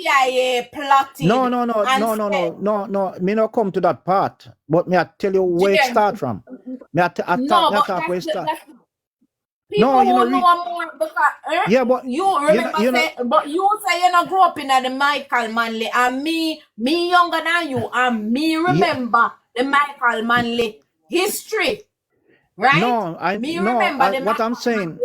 CIA plotted no. Me not come to that part. But me I tell you where it start from. Me I talk where it start. People who know more because but you remember but you say you not grow up in the Michael Manley, and me younger than you, and me remember the Michael Manley history. Right? No, what I'm saying,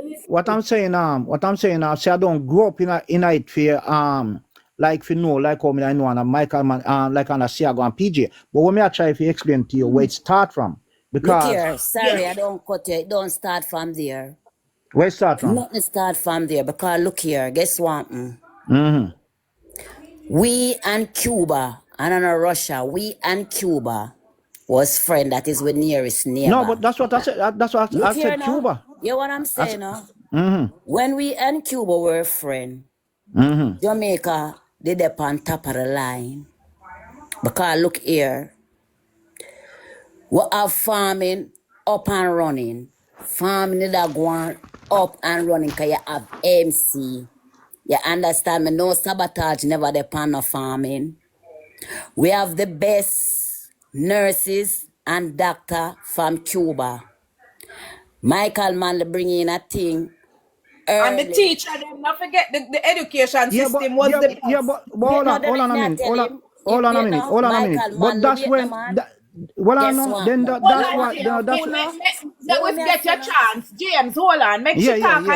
say I don't grow up in it for like for know, like how I know and a Michael man, like on a Siago and PJ. But when me I try to explain to you where it start from, because look here, sorry, I don't cut you. It don't start from there. Where it start from? Nothing start from there because look here, guess what? We and Cuba and Russia, we and Cuba was friend. That is with nearest neighbor. No, but that's what I said. That's what I said. Now, Cuba. You know what I'm saying? When we and Cuba were friend, Jamaica did up on top of the line. Because look here, we have farming up and running. Farming that going up and running because you have MC. You understand me? No sabotage, never depend on farming. We have the best nurses and doctor from Cuba. Michael Manley bring in a thing. Early. And the teacher, them not forget the education system was the best. But hold on a minute. But that's when that's what that was get your chance. James, hold on. Make sure talk.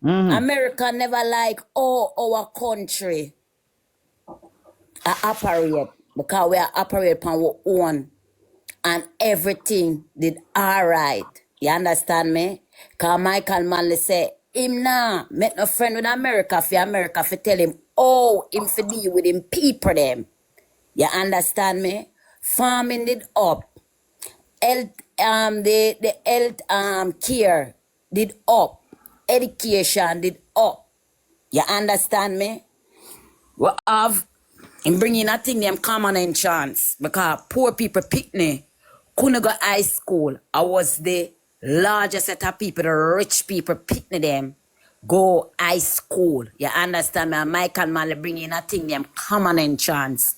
America never like our country operate because we are operate on our own and everything did all right. You understand me? Because Michael Manley say him nah make no friend with America for tell him him for deal with him people them. You understand me? Farming did up. Health the health care did up. Education did up. You understand me? We have in bringing a thing them common and chance because poor people picnic couldn't go high school. I was the largest set of people, the rich people picnic them go high school. You understand me? And Michael Manley bringing a thing them common and chance.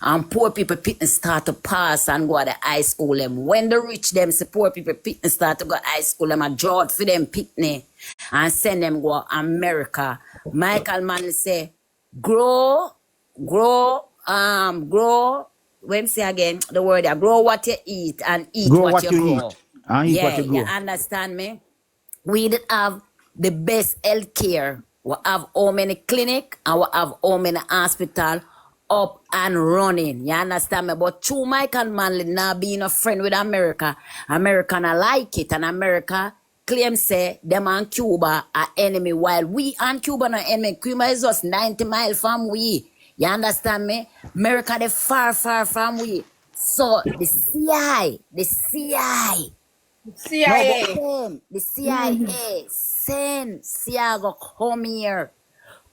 And poor people picnic start to pass and go to high school them. When the rich them see poor people picnic start to go to high school them, a draw for them picnic and send them go to America. Michael Manley say, grow, when say again the word grow what you eat and eat what you grow. You understand me? We did have the best health care. We have how many clinic and we have how many hospital up and running. You understand me? But through Michael Manley now being a friend with America, America not like it, and America claim say them and Cuba are enemy while we and Cuba not enemy. Cuba is just 90 miles from we. You understand me? America they far from we. So the CIA send Siago come here,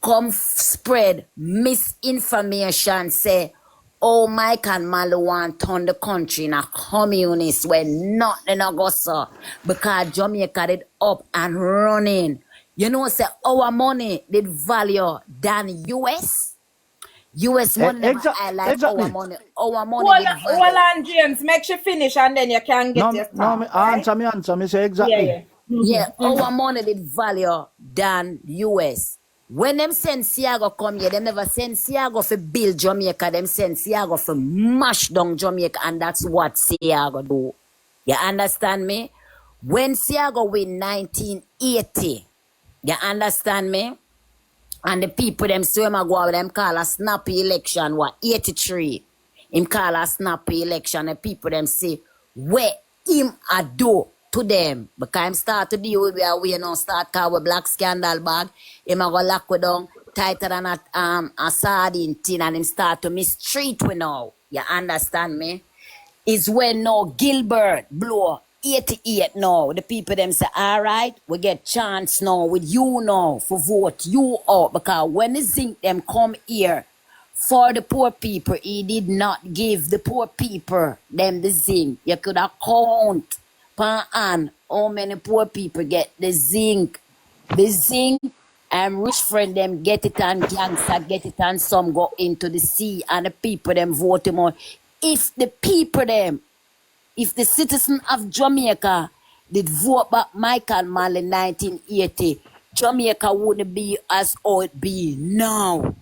come spread misinformation, say, Michael Manley want to turn the country in a communist where nothing no go so because Jamaica did up and running. You know, say our money did value than US. US money never like our money. Our money Hold on, James. Make sure finish and then you can get your talk. Answer me say exactly. Yeah, our money did value than US. When them send Siago come here, they never send Siago for build Jamaica. Them send Siago for mash down Jamaica, and that's what Siago do. You understand me? When Siago win 1980, you understand me? And the people them swim a go them call a snappy election, what 83. Him call a snappy election, and people them say, where him a do to them. Because him start to deal with where we now start call with black scandal bag. Him a go lock we down tighter than a sardine tin, and him start to mistreat we now. You understand me? Is when now Gilbert blow 88 now. The people them say, all right, we get chance now with you now for vote you out. Because when the zinc them come here for the poor people, he did not give the poor people them the zinc. You could have count per an how many poor people get the zinc. The zinc And rich friend them get it and gangster get it and some go into the sea and the people them vote him out. If the people them, if the citizen of Jamaica did vote back Michael Manley in 1980, Jamaica wouldn't be as how it be now.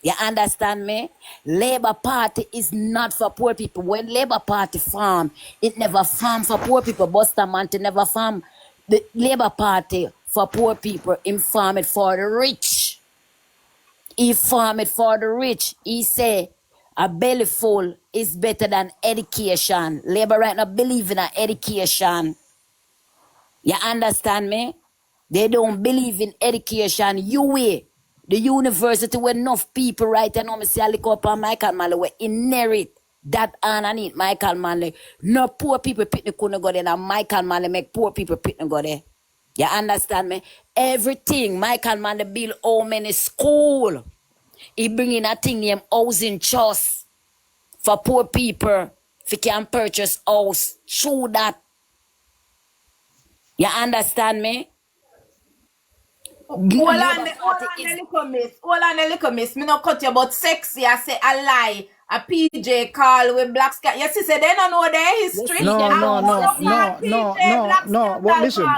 You understand me? Labour Party is not for poor people. When Labour Party farm, it never farm for poor people. Bustamante never farm. The Labour Party for poor people, him farm it for the rich. He farm it for the rich. He say a belly full is better than education. Labour right now believe in education. You understand me? They don't believe in education. The university where enough people right now, me say I look up on Michael Manley, we inherit that underneath Michael Manley. No poor people picnic couldn't go there, and Michael Manley make poor people picnic go there. You understand me? Everything Michael Manley build how many school. He bring in a thing named housing trust for poor people if you can purchase house through that. You understand me? Hold on, a little miss. Me not cut you about sexy. I say a lie. A PJ call with black scat. Yes, he said they don't know their history. No.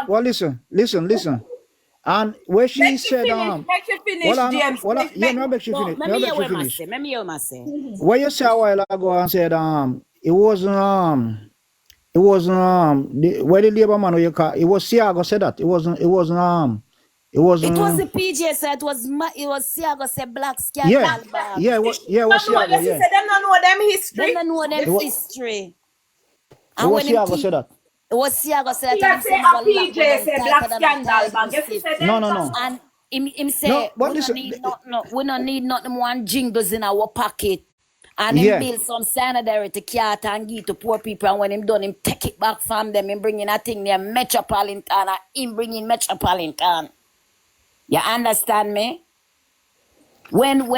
Well, listen. And where she said, Make you finish, James. Yeah, no, make she finish. Let me hear what I say. Let me hear what I say. Where you say a while ago and said, it wasn't where the labor man you call, it was Siago said that. It wasn't It was the PJ said, it was Siago said black scat. Yeah, it was Siago, Yes, he said them don't know them history. They don't know them history. And when Siago said that. It was Siago said He said a PJ said black scandal bag. Yes, he said No. And him say, we don't need nothing more than jingles in our pocket. And him build some solidarity cart and give to poor people. And when him done, him take it back from them. Him bring in a thing near Metropolitan. And him bring in Metropolitan. You understand me? When go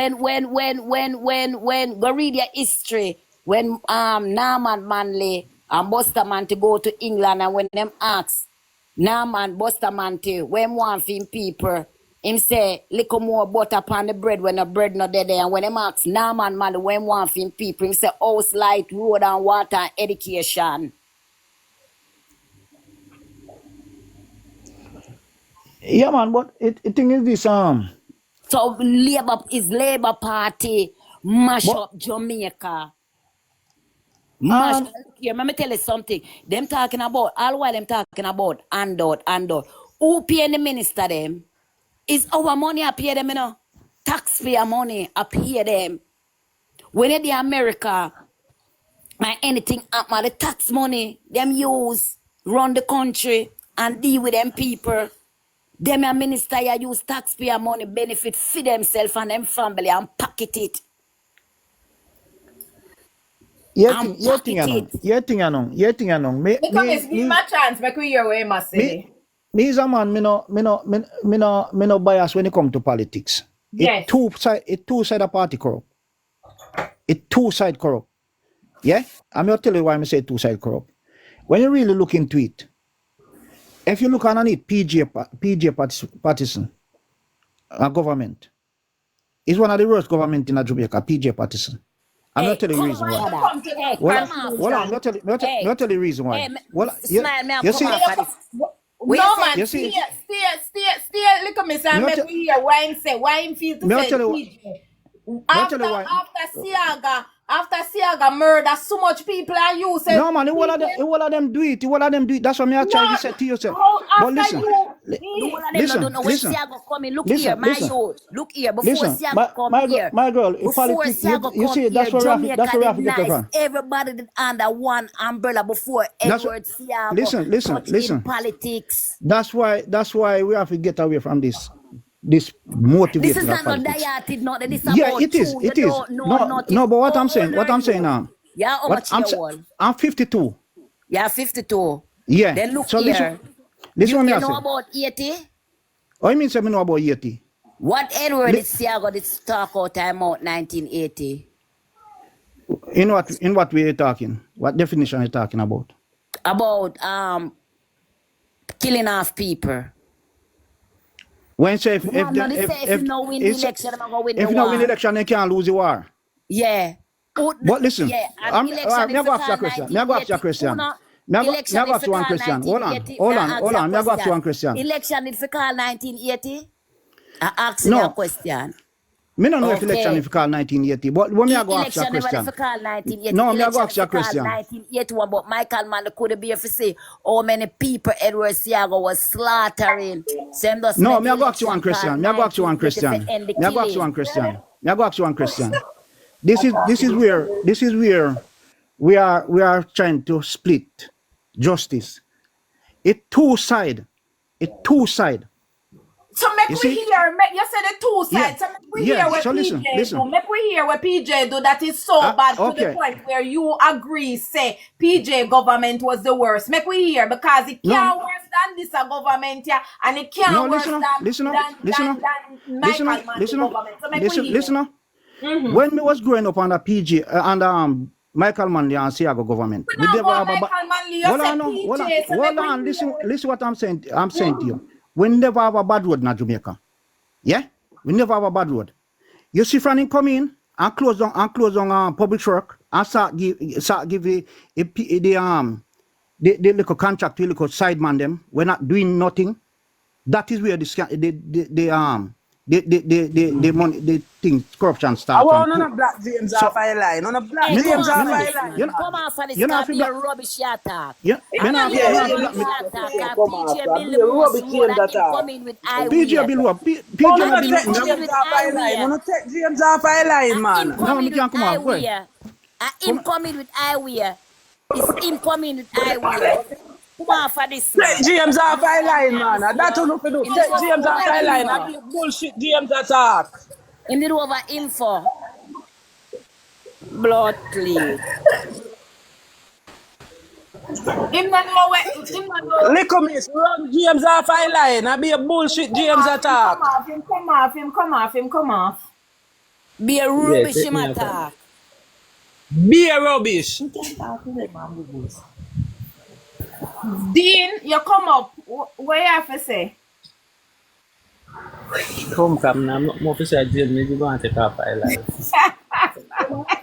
read your history, when Norman Manley and Bustamante go to England, and when them ask Norman Bustamante when want for him people, him say little more butter upon the bread when the bread not there. And when them ask Norman Manley when want for him people, him say house, light, road and water and education. Yeah, man, but it thing is this So Labour Party mash up Jamaica. Mash. Look here, let me tell you something. Them talking about all while them talking about handout. Who pay the minister them? Is our money I pay them, you know? Taxpayer money I pay them. When they the America and anything happen, the tax money them use run the country and deal with them people. Them a minister ya use taxpayer money benefit for themselves and them family and pocket it. Your thing anong. Give me a chance, make we hear what you must say. Me is a man, me no bias when it come to politics. Yes. It two-sided party corrupt. It two-side corrupt. Yeah? I'm going to tell you why I say two-side corrupt. When you really look into it, if you look underneath PJ partisan government, is one of the worst government in Jamaica, PJ partisan. I'm not telling you the reason why. I'm not telling you the reason why. You see, no man, stay, look at me, sir, make me hear why him feel to say PJ. After Siaga murder so much people and you say no man, all of them do it. That's what me I try to say to you, sir. But listen, Look here, before Siaga come here. My girl, you see, that's where Rafi get from. Everybody did under one umbrella before Edward Siaga. Listen. Politics. That's why we have to get away from this motivated. This is not dieted, not this about it is. No, but what I'm saying now. Yeah, how much you I'm 52. Yeah, 52. Yeah. Then look so here. This one you know about 80? Oh, you mean say me know about 80? What Edward did Siago did talk out time out 1980? In what way are you talking? What definition are you talking about? About killing off people. When say if if you no win the election, I'm gonna win the war. if you not win the election, they can't lose the war. Yeah. But listen, yeah, I'm going to ask you a question. I'm going to ask you a question. I'm going to ask you one question. Hold on. I'm going to ask you one question. Election if you call 1980? I ask you a question. Me don't know if election if you call 1980, but when me I go ask you a question. Election if you call 1980. No, me I go ask you a question. 1981, but Michael Manley could be if you say how many people Edward Siago was slaughtering. No, me I go ask you one question. Me I go ask you one question. Me I go ask you one question. Me I go ask you one question. This is where we are trying to split justice. It's two side. So make we hear, you said the two sides. So make we hear what PJ do. Make we hear what PJ do that is so bad to the point where you agree, say PJ government was the worst. Make we hear because it can't worse than this government here, and it can't worse than Michael Manley government. So make we hear. Listen. When me was growing up under PJ under Michael Manley and Siago government, we never have hold on. Listen what I'm saying. I'm saying to you. We never have a bad road in Jamaica. Yeah? We never have a bad road. You see Franny come in and close on public work and start give the little contract to little sideman them. We're not doing nothing. That is where the money, the thing, corruption starts. I want on a black James off a line. On a black James off a line. Come on for this, can't be a rubbish attack. Yeah. PJ Bill what? Take James off a line, man. No, me can't come out. Him coming with eyewear. It's him coming with eyewear. Come on for this. Take James off a line, man. That's what you do. Take James off a line. I be bullshit James attack. Him did over info. Blood clean. Him not know where. Lick miss, run James off a line. I be a bullshit James attack. Come off. Be a rubbish him attack. Be a rubbish. Dean, you come up. What you have to say? Come now. I'm not more to say James. Maybe you want to take off a line.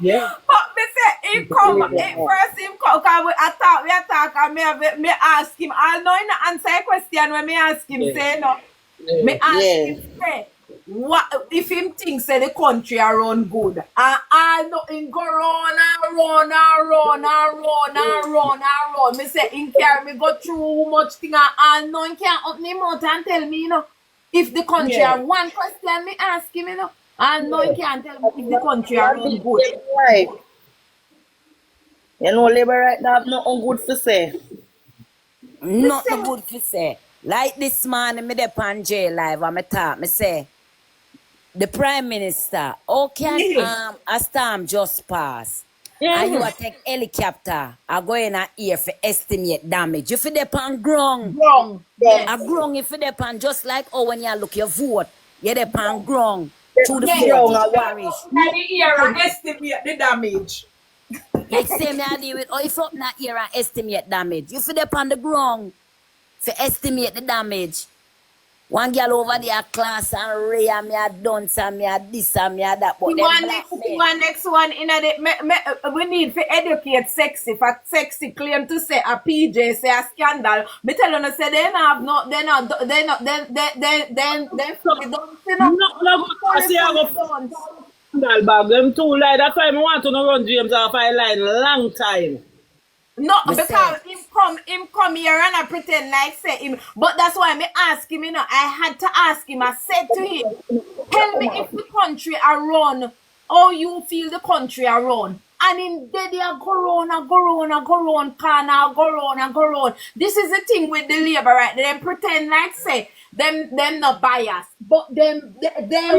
Yeah. But me say him come. First him come. Cause we attack, and me ask him. I know he not answer a question when me ask him. Say no. Me ask him say. What if him think say the country are run good? I know him go run. Me say him carry me go through much thing and no him can't open him out and tell me, you know, if the country are one question me ask him, you know, and no him can't tell me if the country are run good. Right. You know, Labour right now have nothing good to say. Nothing good to say. Like this morning, me dey on JLP and me talk, me say, the Prime Minister, how can a storm just pass? And you take helicopter, I go in a ear for estimate damage. You feel the pan ground. A ground if you the pan just like when you look your vote, you the pan ground through the vote parish. And the ear estimate the damage. Like same idea with if up not ear and estimate damage. You feel the pan the ground for estimate the damage. One girl over there class and Ray and me a dance and me a this and me a that. But next one in we need to educate sexy. For sexy claim to say a PJ say a scandal. Me tell you say they have no they Scandal bag them too like that's why I want to run James off a line long time. No, because him come here and I pretend like say him. But that's why me ask him, you know. I had to ask him. I said to him, tell me if the country are run, how you feel the country are run. And in there they are go round, go round. This is the thing with the Labour, right? They pretend like say them not biased. But them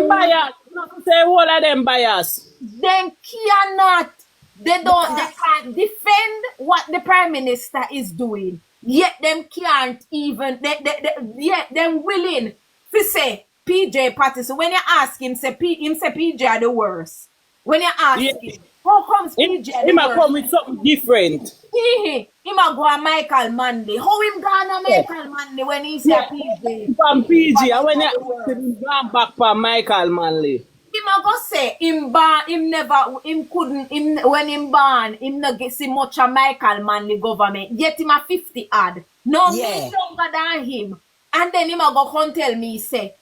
biased. Not to say all of them biased. Them cannot. They can't defend what the Prime Minister is doing. Yet them can't even, yet them willing to say PJ Patterson. When you ask him, say PJ are the worst. When you ask him, How comes PJ He might come with something different. He a go a Michael Manley. How him gone a Yeah. Michael Manley when he say Yeah. PJ? From PG, and when Him you him gone back for Michael Manley. a go say him born, him never, him couldn't, him when him born, him no get see much a Michael Manley government. Yet him a 50 odd. No me Yeah. younger than him. And then him a go come tell me say,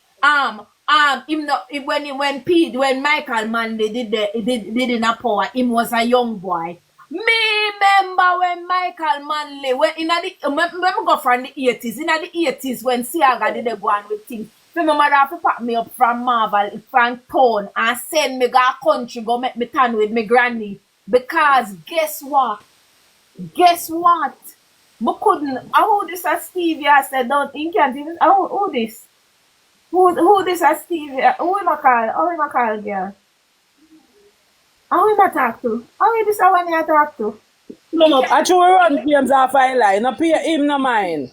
him no when Michael Manley did in a power, him was a young boy. Me remember when Michael Manley when in the when go from the 80s, in the 80s when Siaga did the go on with things. My mother have to pack me up from Marvel, from town, and send me go a country go make me turn with me granny. Because guess what? Guess what? Me couldn't. Who this as Stevie? I said, don't you can't even. Who this? Who this as Stevie? Who am I call? Who am I call, girl? Who am I talk to? Who is this I want to talk to? No, actually we run games off a line. No pay him no mind.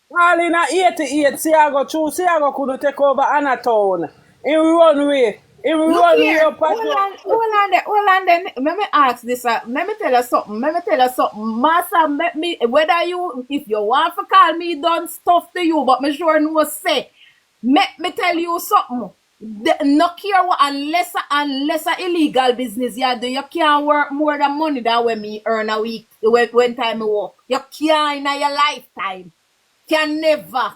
All in a 88, Siago couldn't take over Anatown. He run away. He Look run here, way up at hold on then. Let me ask this. Let me tell you something. Master, whether you, if you want to call me done stuff to you, but me sure no say. Let me tell you something. No care what, unless a illegal business you do, you can't work more than money that when me earn a week, when time I work. You can't in your lifetime. Can never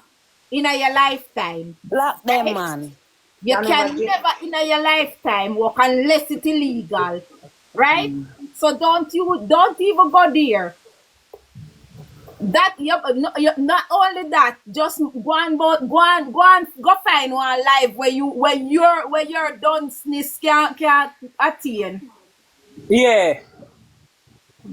in your lifetime. Block them, man. You can never in your lifetime work unless it's illegal, right? So don't even go there. That not only that, just go find one life where your doneness can't attain. yeah.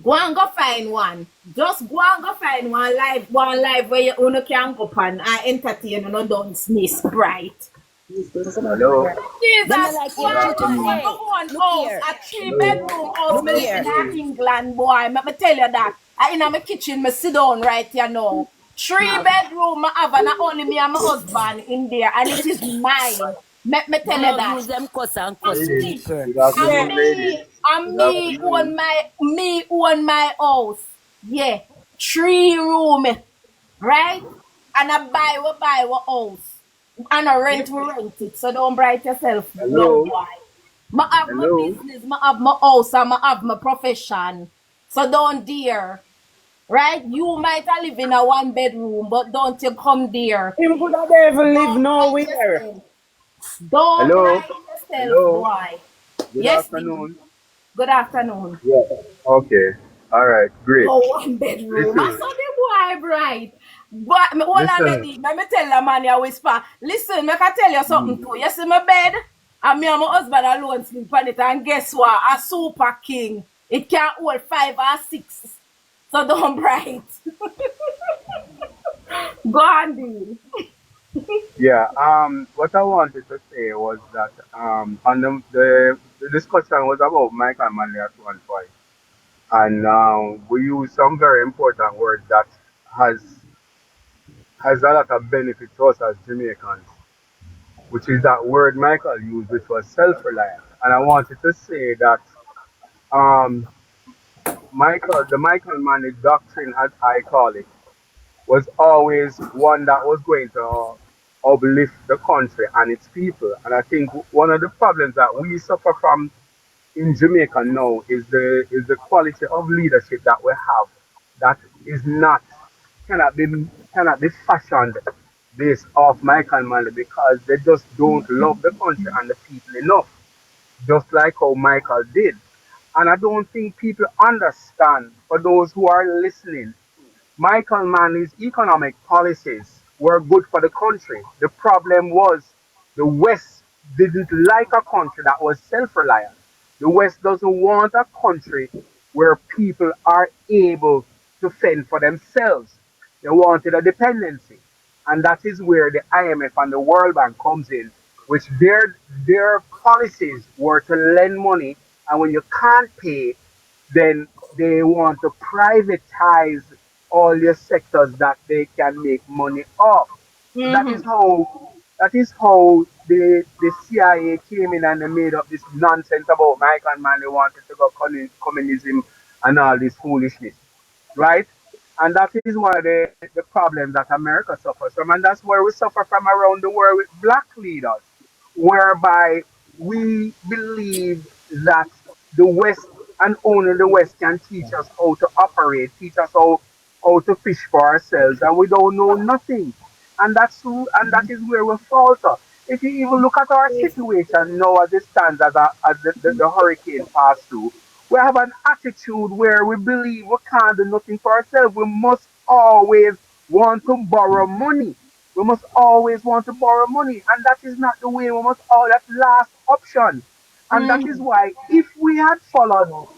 Go find one. Just go find one life where you only can go on and entertain and doneness, right? Hello. Jesus, Them like you one to hey, house, look here. a 3-bedroom house, me here. live in England, boy. Me tell you that. I in my kitchen, me sit down right here now. 3-bedroom, I have, and only me and my husband in there, and it is mine. Me tell you Don't that. use them cuss and cuss Ladies. people. Good afternoon, ladies. And Good afternoon. me own my house. Yeah. 3 room, right? And I buy a house. And I rent it. So don't bright yourself, young Hello. boy. I have my Hello. business, I have my house, and I have my profession. So don't dare. Right? You might have live in a 1-bedroom, but don't you come there. Him could have never live Don't bright nowhere. yourself. Don't Hello. bright yourself, Hello. boy. Good Yes, dear. afternoon. Good afternoon. Yeah. Okay. All right. Great. Oh, 1-bedroom. I Listen. saw the boy bright. But me hold on Listen. the let me tell you man you whisper. Listen, me can tell you something too. You see my bed? And me and my husband alone sleep on it. And guess what? A super king. It can hold 5 or 6. So don't bright. Go on, dude. Yeah. What I wanted to say was that on the discussion was about Mike and Manley at one point, and we used some very important words that has has a lot of benefit to us as Jamaicans, which is that word Michael used, which was self-reliant. And I wanted to say that um, the Michael Manley doctrine, as I call it, was always one that was going to uplift the country and its people. And I think one of the problems that we suffer from in Jamaica now is the quality of leadership that we have that is not cannot be cannot be fashioned based off Michael Manley because they just don't love the country and the people enough, just like how Michael did. And I don't think people understand, for those who are listening, Michael Manley's economic policies were good for the country. The problem was the West didn't like a country that was self reliant. The West doesn't want a country where people are able to fend for themselves. They wanted a dependency. And that is where the IMF and the World Bank comes in, which their policies were to lend money, and when you can't pay, then they want to privatize all your sectors that they can make money off. So that is Mm-hmm. how That is how the CIA came in and they made up this nonsense about Mike and Manley wanted to go communism and all this foolishness, right? And that is one of the problems that America suffers from. And that's where we suffer from around the world with black leaders, whereby we believe that the West and only the West can teach us how to operate, teach us how to fish for ourselves, and we don't know nothing. And that is where we falter. If you even look at our situation now as it stands as the hurricane passed through, we have an attitude where we believe we can't do nothing for ourselves. We must always want to borrow money. We must always want to borrow money. And that is not the way we must that's last option. And that is why if we had followed,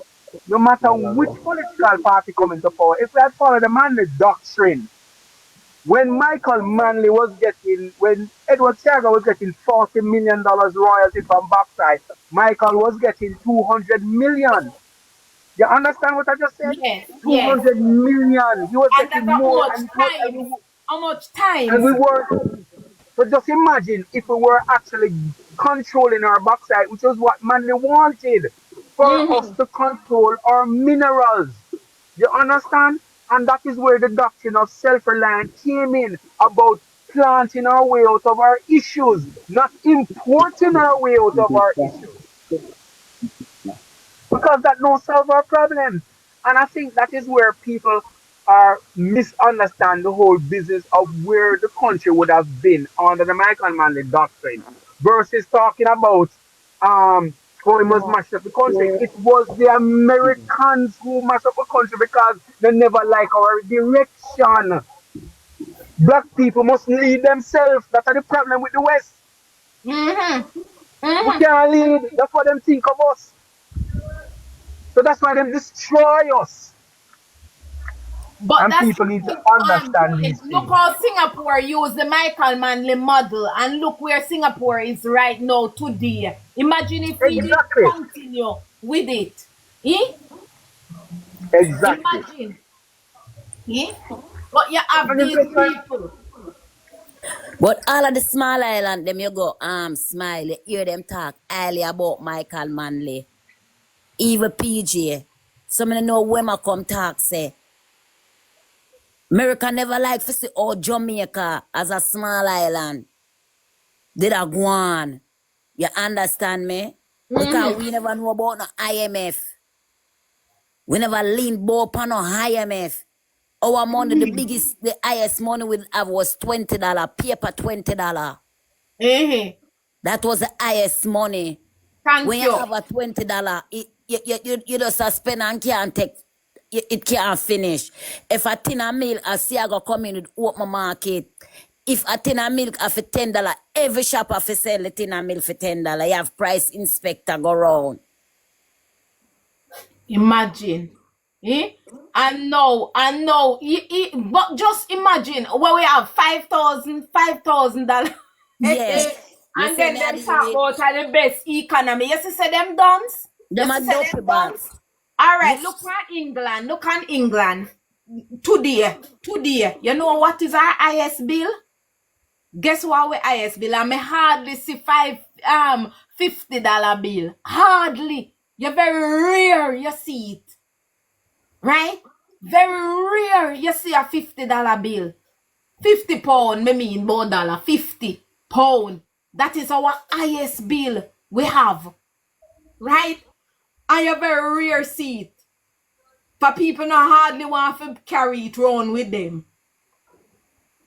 no matter which political party come into power, if we had followed the Manley doctrine, when Edward Tiaga was getting $40 million royalty from Backside, Michael was getting 200 million. You understand what I just said? Yes, yes. 200 million. He was And getting that's how more, much times? How much and times? we were. So just imagine if we were actually controlling our backside, which was what Manley wanted for us to control our minerals. You understand? And that is where the doctrine of self-reliance came in about planting our way out of our issues, not importing our way out of our issues. Because that don't solve our problems. And I think that is where people are misunderstand the whole business of where the country would have been under the Michael Manley doctrine versus talking about how he must mash up the country. It was the Americans who mashed up the country because they never like our direction. Black people must lead themselves. That's the problem with the West. We can't lead. That's what them think of us. So that's why them destroy us. But And that's people the need to thing, understand these look things. how Singapore used the Michael Manley model, and look where Singapore is right now today. Imagine if we did Exactly. continue with it. Eh? Exactly. Imagine. Eh? But you have And it's these just like, people. But all of the small island, them you go, smile, you hear them talk highly about Michael Manley. Even PJ. Some of them know when I come talk, say, America never like to see all Jamaica as a small island. Did I go on? You understand me? Because we never know about no IMF. We never lean bow upon no IMF. Our money, the highest money we have was $20, paper $20. That was the highest money. Thank When you you. have a $20, you just spend and can't take, it can't finish. If a tin of milk, I see I go come in with open market. If a tin of milk for $10, every shop have to sell a tin of milk for $10. You have price inspector go round. Imagine. Eh? And no, but just imagine where we have $5,000. Yes. You And say then me them I deal talk with about the best economy. Yes, you say them dons? them Yes, a you say dopey them bag. dons? All right, Yes. look at England. Look at England. Today, you know what is our highest bill? Guess what we highest bill? I may hardly see $50 bill. Hardly. You're very rare you see it. Right? Very rare you see a $50 bill. £50, me mean $1. £50. That is our highest bill we have. Right? And you very rare see it. For people not hardly want to carry it around with them.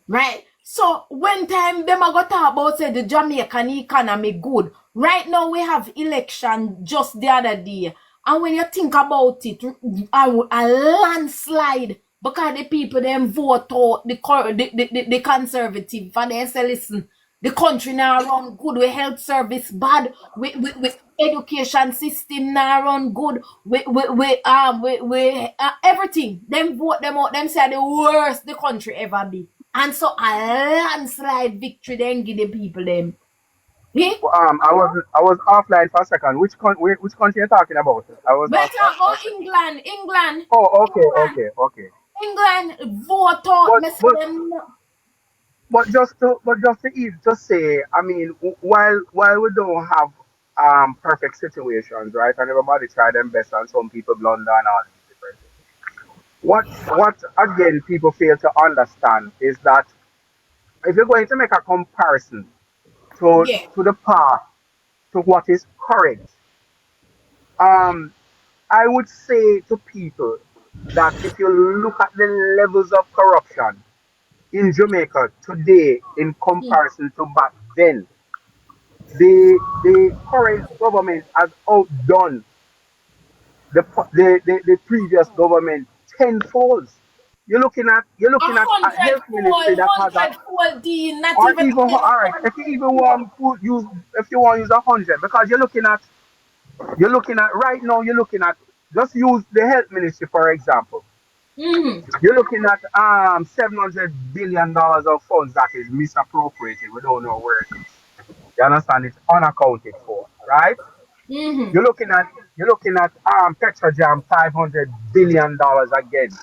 Right? So when time them a go talk about say the Jamaican economy good. Right now we have election just the other day. And when you think about it, a landslide because the people them vote out the conservative and they say listen, the country now run good, we health service bad, we education system now run good, we everything. Them vote them out, them say the worst the country ever be. And so a landslide victory then give the people them. Eh? I was offline for a second. Which country are you talking about? I was off Better for go a second. England. Oh, okay, England. okay, okay. England vote out. But Me say but them just say, I mean, while we don't have perfect situations, right? And everybody try their best, and some people blunder and all these different things. What again people fail to understand is that if you're going to make a comparison to Yeah. the past to what is current, um, I would say to people that if you look at the levels of corruption in Jamaica today in comparison to back then, the current government has outdone the previous government tenfold. You're looking at a health ministry that has a, hundredfold, D, not or even even all right, if you even want to use, if you want to use 100, because you're looking at right now, you're looking at, just use the health ministry for example. Mm-hmm. You're looking at $700 billion of funds that is misappropriated. We don't know where it is. You understand? It's unaccounted for, right? Mm-hmm. You're looking at Petrojam $500 billion again.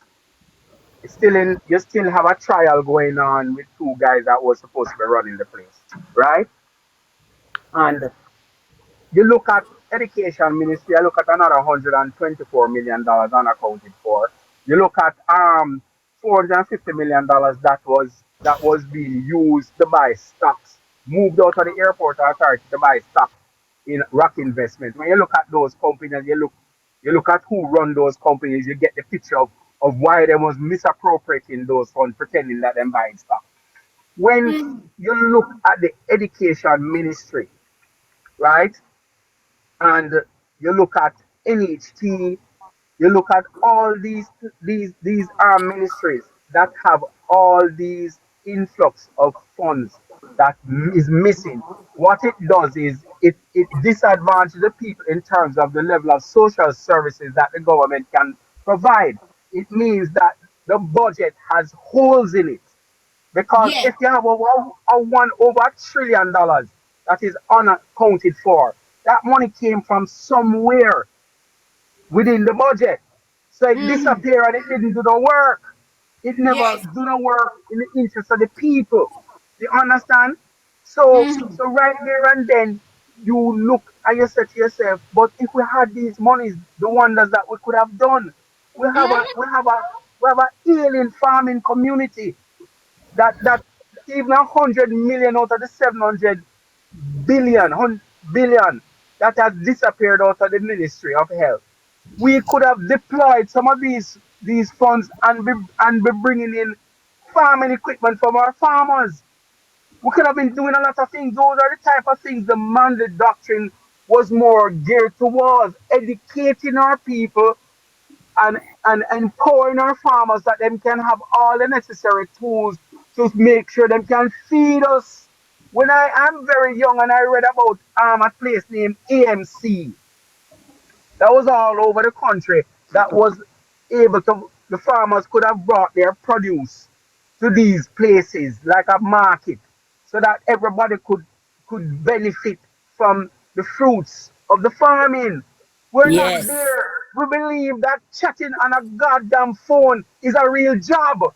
It's still in. You still have a trial going on with two guys that was supposed to be running the place, right? And you look at education ministry, I look at another $124 million unaccounted for. You look at $450 million that was being used to buy stocks, moved out of the airport authority to buy stock in rock investment. When you look at those companies, you look at who run those companies, you get the picture of why they was misappropriating those funds, pretending that them buying stock. When you look at the education ministry, right? And you look at NHT, you look at all these ministries that have all these influx of funds that is missing. What it does is it disadvantages the people in terms of the level of social services that the government can provide. It means that the budget has holes in it. Because Yeah. if you have a one over $1 trillion that is unaccounted for, that money came from somewhere within the budget. So it Mm-hmm. disappeared and it didn't do the work. It never Yes. do the work in the interest of the people. You understand? So Mm-hmm. so right there and then you look and you say to yourself, but if we had these monies, the wonders that we could have done. We have a Mm-hmm. we have a we have a healing farming community that even 100 million out of the 700 billion that has disappeared out of the Ministry of Health. We could have deployed some of these funds and be bringing in farming equipment from our farmers. We could have been doing a lot of things. Those are the type of things the Manley doctrine was more geared towards, educating our people and empowering our farmers that them can have all the necessary tools to make sure them can feed us. When I am very young and I read about a place named AMC that was all over the country that was able to, the farmers could have brought their produce to these places like a market so that everybody could benefit from the fruits of the farming. We're not Yes. there. We believe that chatting on a goddamn phone is a real job.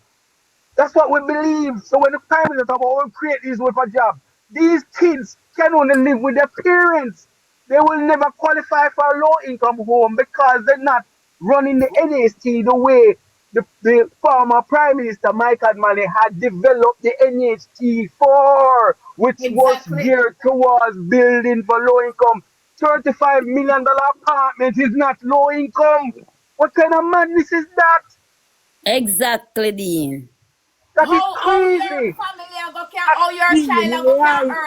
That's what we believe. So when the prime minister talk about, "Oh, create these with a job," these kids can only live with their parents. They will never qualify for a low income home because they're not running the NHT the way the former Prime Minister Michael Manley had developed the NHT for, which was Exactly. geared towards building for low income. $35 million apartment is not low income. What kind of madness is that? Exactly, Dean. That is How your crazy. family a go can, That how your is child a go can right.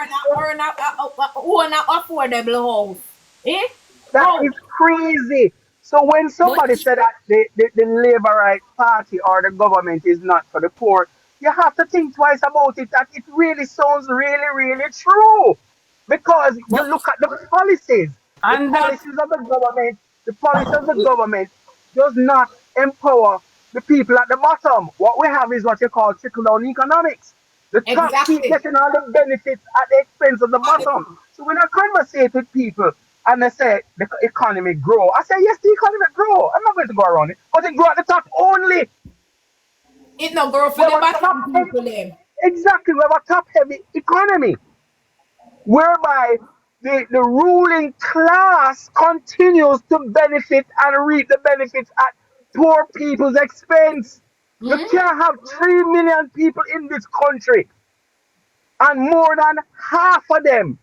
own a affordable house? Eh? That How? is crazy. So when But somebody said that the Labour Right Party or the government is not for the poor, you have to think twice about it. That it really sounds really, really true. Because you but look at the policies, the And that policies of the government, the policies of the government does not empower the people at the bottom. What we have is what you call trickle down economics. The top keep Exactly. getting all the benefits at the expense of the bottom. So when I conversate with people and they say the economy grow, I say yes, the economy grow. I'm not going to go around it, but it grow at the top only. It no grow for We the have a top bottom people them. Exactly, we have a top-heavy economy whereby the ruling class continues to benefit and reap the benefits at poor people's expense. You can't have 3 million people in this country and more than half of them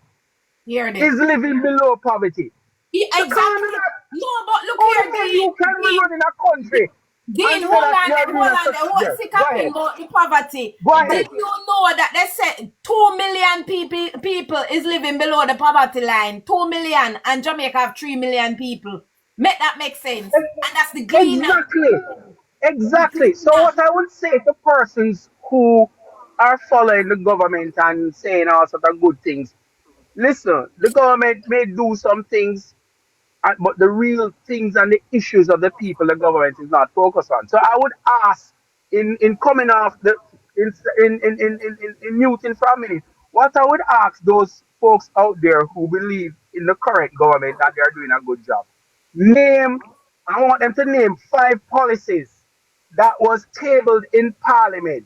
Here they. is living below poverty. You can't do Exactly. that. No, but look How here, the hell you can be running a country and say Hold that on, you're doing a such yes. What's Go happening ahead. about the poverty? Go Did ahead. you know that they said 2 million people is living below the poverty line? 2 million, and Jamaica have 3 million people. Make that make sense. And that's the gleaner. Exactly. The Exactly. So gleaner. what I would say to persons who are following the government and saying all sorts of good things, listen, the government may do some things, but the real things and the issues of the people, the government is not focused on. So I would ask, in coming off the in muting for a minute, what I would ask those folks out there who believe in the current government that they are doing a good job, name. I want them to name 5 policies that was tabled in Parliament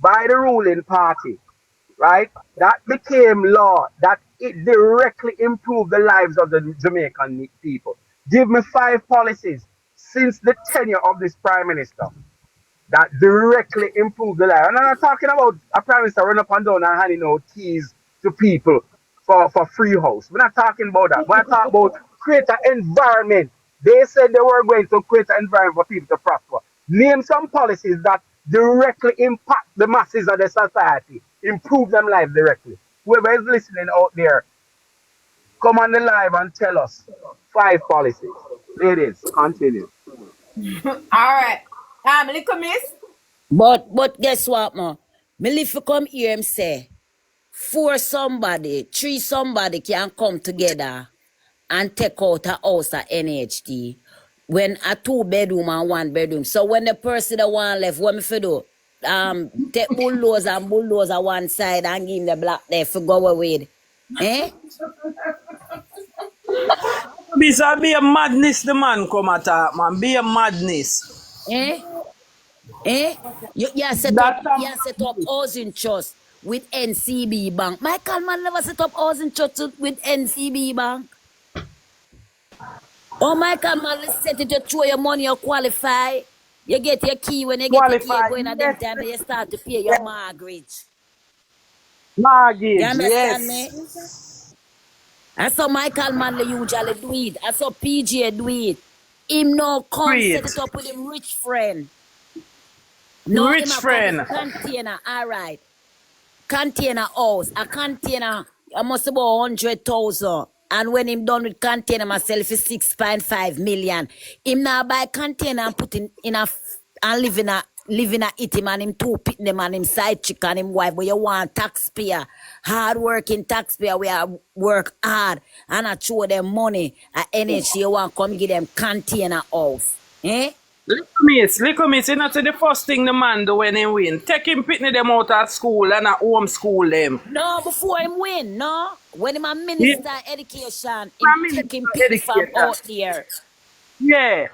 by the ruling party, right? That became law, that it directly improved the lives of the Jamaican people. Give me 5 policies since the tenure of this prime minister that directly improved the life. And I'm not talking about a prime minister running up and down and handing out keys to people for free house. We're not talking about that. We're talking about create an environment. They said they were going to create an environment for people to prosper. Name some policies that directly impact the masses of the society, improve them lives directly. Whoever is listening out there, come on the live and tell us 5 policies. Ladies, continue. All right. Little miss. But guess what, man? Me live to come here and say, 3 somebody can come together and take out a house at NHT when a 2 bedroom and 1 bedroom. So when the person that want left, what me for do? Take bulldozer one side and give him the block there for go away with. Eh? Be a madness the man come attack, man. Be a madness. Eh? Eh? That's a You set up madness. housing trust with NCB Bank. Michael man never set up housing trust with NCB Bank. Oh Michael man, let's set it, you throw your money, you qualify. You get your key when you get your key, you Qualified. go in at them Yes, time, then you start to pay your yes. mortgage. You Mortgage, understand me? yes. That's how Michael Manley usually do it. That's how PJ do it. Him no come set Great. it up with him rich friend. No, him Rich a come with friend. container, all right. Container house. A container, I must about 100,000. And when him done with container, myself is 6.5 million. Him now buy container and put in a and live in a it him and him two pit them and him side chick and him wife. But you want taxpayer, hard working taxpayer, we are work hard and I show them money at NH, you want come give them container house. Eh? Little miss, you know, to the first thing the man do when he win. Take him pitney them out of school and homeschool them. No, before him win, no. When him a Yeah, minister education, him prime take him minister pitney from education. out there. Yeah.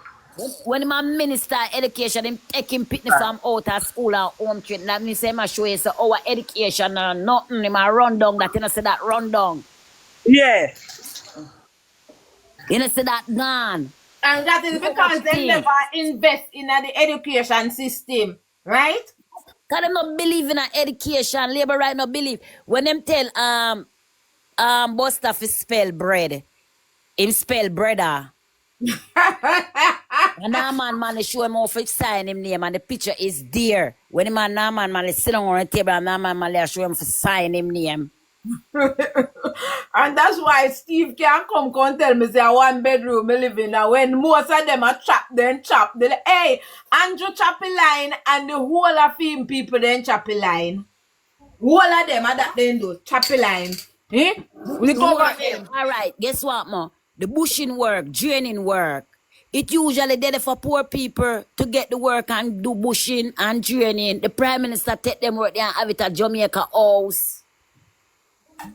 When him a minister education, him take him pitney from out of school and home training. That means him a show you say our education and nothing. Him a run down that, you know say that run down. Yeah. You know say that gone. And that is Look how much because they thing. never invest in the education system. Right? Cause them not believe in a education. Labor right not believe. When them tell Buster fi spell bread, him spell breader. And that man they show him how to sign him name and the picture is there. When the man is sitting on the table and that man they show him for sign him name. And that's why Steve can come tell me say a 1 bedroom me live in now when most of them are chop. They like, hey, Andrew choppy line and the whole of him people then choppy line. Whole of them are that then do choppy line. Eh? We The cover work, them. all right, guess what, man? The bushing work, draining work. It usually there for poor people to get the work and do bushing and draining. The Prime Minister take them work there and have it at Jamaica House.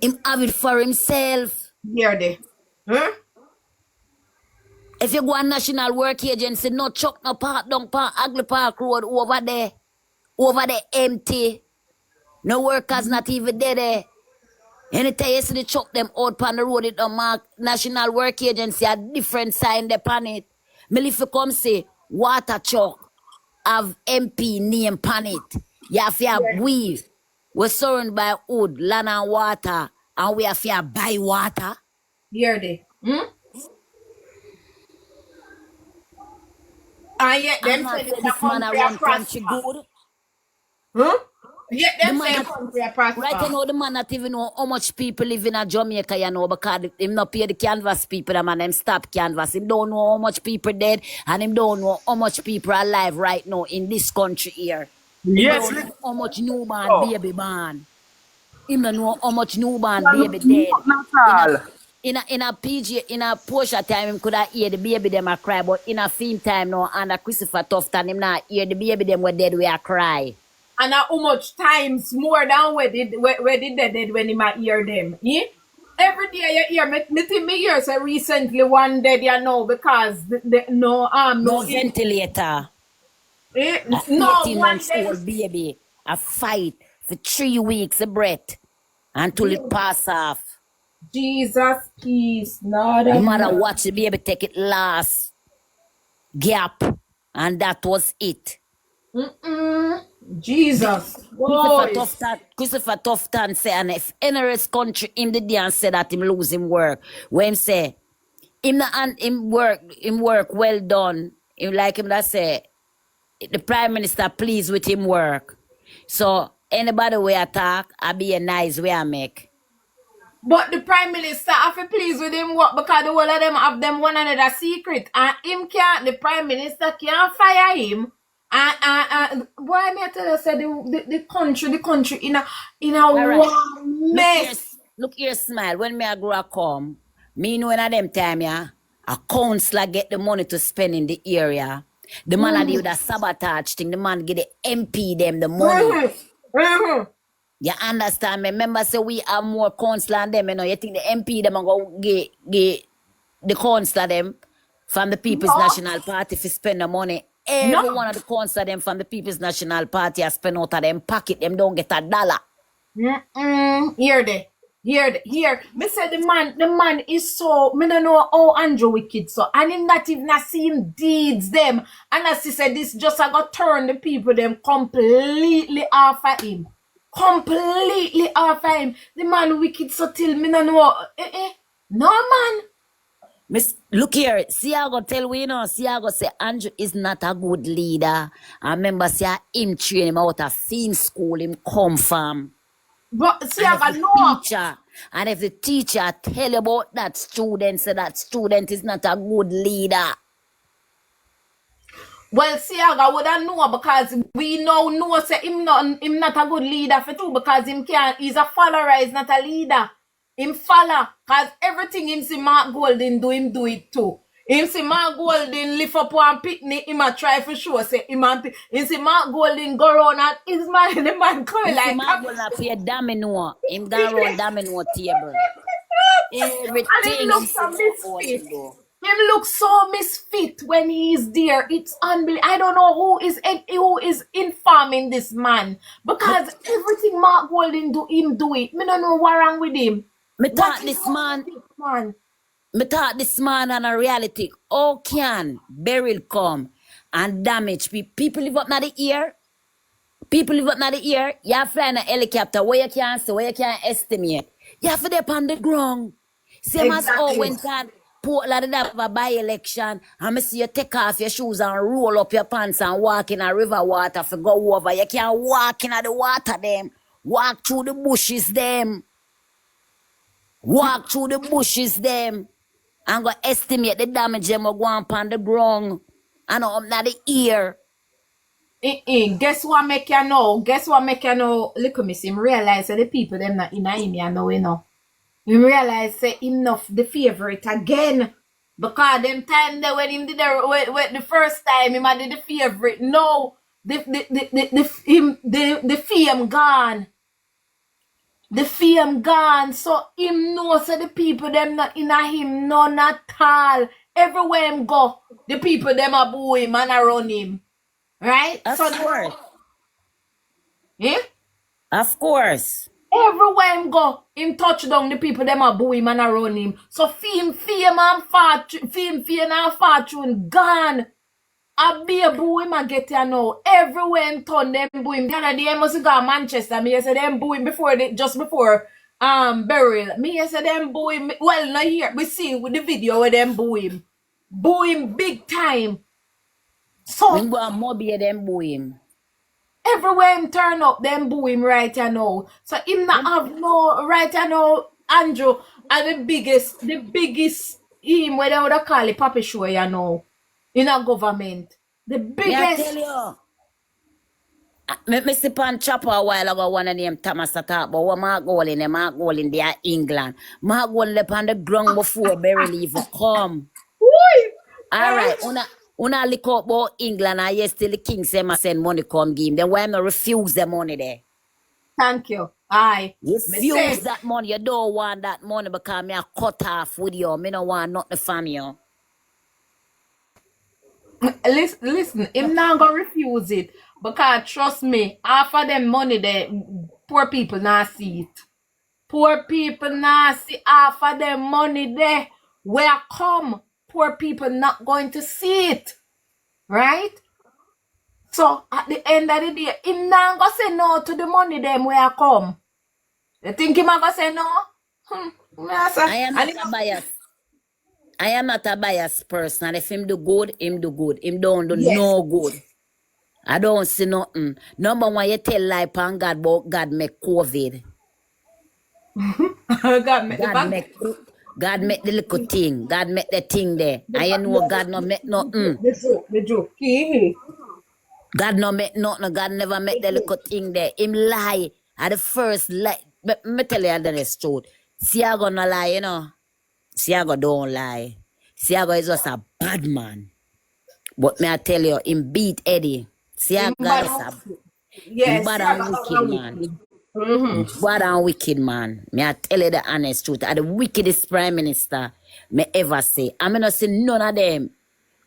Him have it for himself. Here they. Huh? If you go on National Work Agency, no chuck, no park down park, Ugly Park Road over there empty. No workers not even there. Anytime you see the truck them out on the road, it don't mark National Work Agency a different sign there on it. Me if you come say water truck have MP name on it. You have to weave. We're surrounded by wood, land and water, and we have to buy water. Hear they? And yet them say This man a run country good. Yet them say country a prosper. Right now, the man not even know how much people live in a Jamaica, you know, because him not pay the canvas people, the man, them stop canvas. Him don't know how much people dead, and him don't know how much people are alive right now in this country here. Yes. Him don't know how much newborn baby born. Him don't know how much newborn baby dead. In a PG, in a Porsche time, him could have hear the baby them a cry, but in a film time now, under Christopher Tufton, him not hear the baby them were dead, we a cry. And how much times more than where did they dead when he might hear them? Yeah? Every day you hear me hear so recently one dead you know because no ventilator. No 18 months old baby a fight for 3 weeks a breath until it pass off. Jesus peace. No matter watch the baby take it last gap and that was it. Jesus. Christopher Tufton say, and if any rest country him the day and say that him lose him work. When him say him work well done. Him like him that say the Prime Minister pleased with him work. So anybody we attack, I be a nice way I make. But the Prime Minister have to please with him work because the whole of them have them one another secret. And the Prime Minister can't fire him. Why me I tell you say the country in a one mess. Look here, smile. When me I grow up come, me know in a them time, yeah, a councillor get the money to spend in the area. The man a do the sabotage thing, the man get the MP them the money. You understand me? Remember say we have more councillor than them, you know. You think the MP them are go get the councillor them from the People's National Party to spend the money. Every one of the councillor them from the People's National Party has spent out of them pocket, them don't get $1. Here. Me say the man is so, me don't know how Andrew wicked so, and him not even seen deeds them, and as he said, this just a got turn the people them completely off of him. The man wicked so till me don't know, no man. Miss, look here, see I go tell we, you know, see I go say Andrew is not a good leader. I remember see him train him out of film school, him come from. But see I got no teacher. And if the teacher tell you about that student, say that student is not a good leader. Well, Siaga would have know because we know say him not a good leader for too because he's a follower, he's not a leader. Him follow, cause everything him see Mark Golden do, him do it too. Him see Mark Golden lift up one picnic, him a try for sure, say him see Mark Golden go around and his man, the man come like Mark Golden play domino, him go around domino table. Everything and him look so misfit. Him look so misfit when he is there. It's unbelievable. I don't know who is informing this man because everything Mark Golden do, him do it. Me don't know what wrong with him. Me thought this man on a reality. How can burial come and damage people live up na the ear? People live up na the ear. You have fly in a helicopter where you can't see, where you can't estimate. You have to dip on the ground. Same as how when Portland did have a by-election and I see you take off your shoes and roll up your pants and walk in a river water for go over. You can't walk in the water them. Walk through the bushes them. Walk through the bushes them. And go estimate the damage them will go on the ground. And up na the ear. Guess what make you know? Look at me, him realize that the people them not in him, you know, you know. You realize say him not the favorite again. Because them time there when him did the first time him did the favorite. No, the fame gone. The fame gone. So him knows that the people them not in him, none at all. Everywhere him go, the people them a boo him and around him. Right? That's so worth. Yeah? Of course. Everywhere him go, him touch down the people them a boo him and around him. So fame and fortune gone. I be a boo him and get here now. Everywhere in town them boo him. The other day I must go to Manchester. Me say them boo him just before burial. Me say them boo him. Well, not here. We see with the video where them boo him. Boo him big time. So We go and mobile them boo him. everywhere him turn up, them boo him right now. So him not have no right now, Andrew, and the biggest him where they would call it Papi Show, in a government. The Me I biggest. tell you. Me see pan chopper a while ago, one of them Thomas talk about what Mark Golding, them Mark Golding, they are England. Mark Golding left on the ground before Barry even come. Alright, una look up about England and yes, still the king say ma send money come give him. Then why not refuse the money there? Thank you. Aye. Refuse that money. You don't want that money because me a cut off with you. Me don't want nothing from you. Listen, him not gonna refuse it. Because trust me, half of them money there, poor people not see it. Poor people not see half of them money there. Where come? Poor people not going to see it. Right? So at the end of the day, him not gonna say no to the money them where come. You think him gonna say no? I am not a bias. I am not a biased person. And if him do good, him do good. Him don't do no good. I don't see nothing. Number one, you tell lie upon God about God make COVID. God make God make the little thing. God make the thing there. And you know God no make nothing. The joke. God no make nothing. God never make the little thing there. Him lie. At the first lie. Me tell you the truth. Siago no lie, you know. Siago don't lie. Siago is just a bad man. But me I tell you, him beat Eddie. Siago is bad and wicked man. Bad and wicked man. Me I tell you the honest truth. I'm the wickedest prime minister me ever say. I mean not see none of them.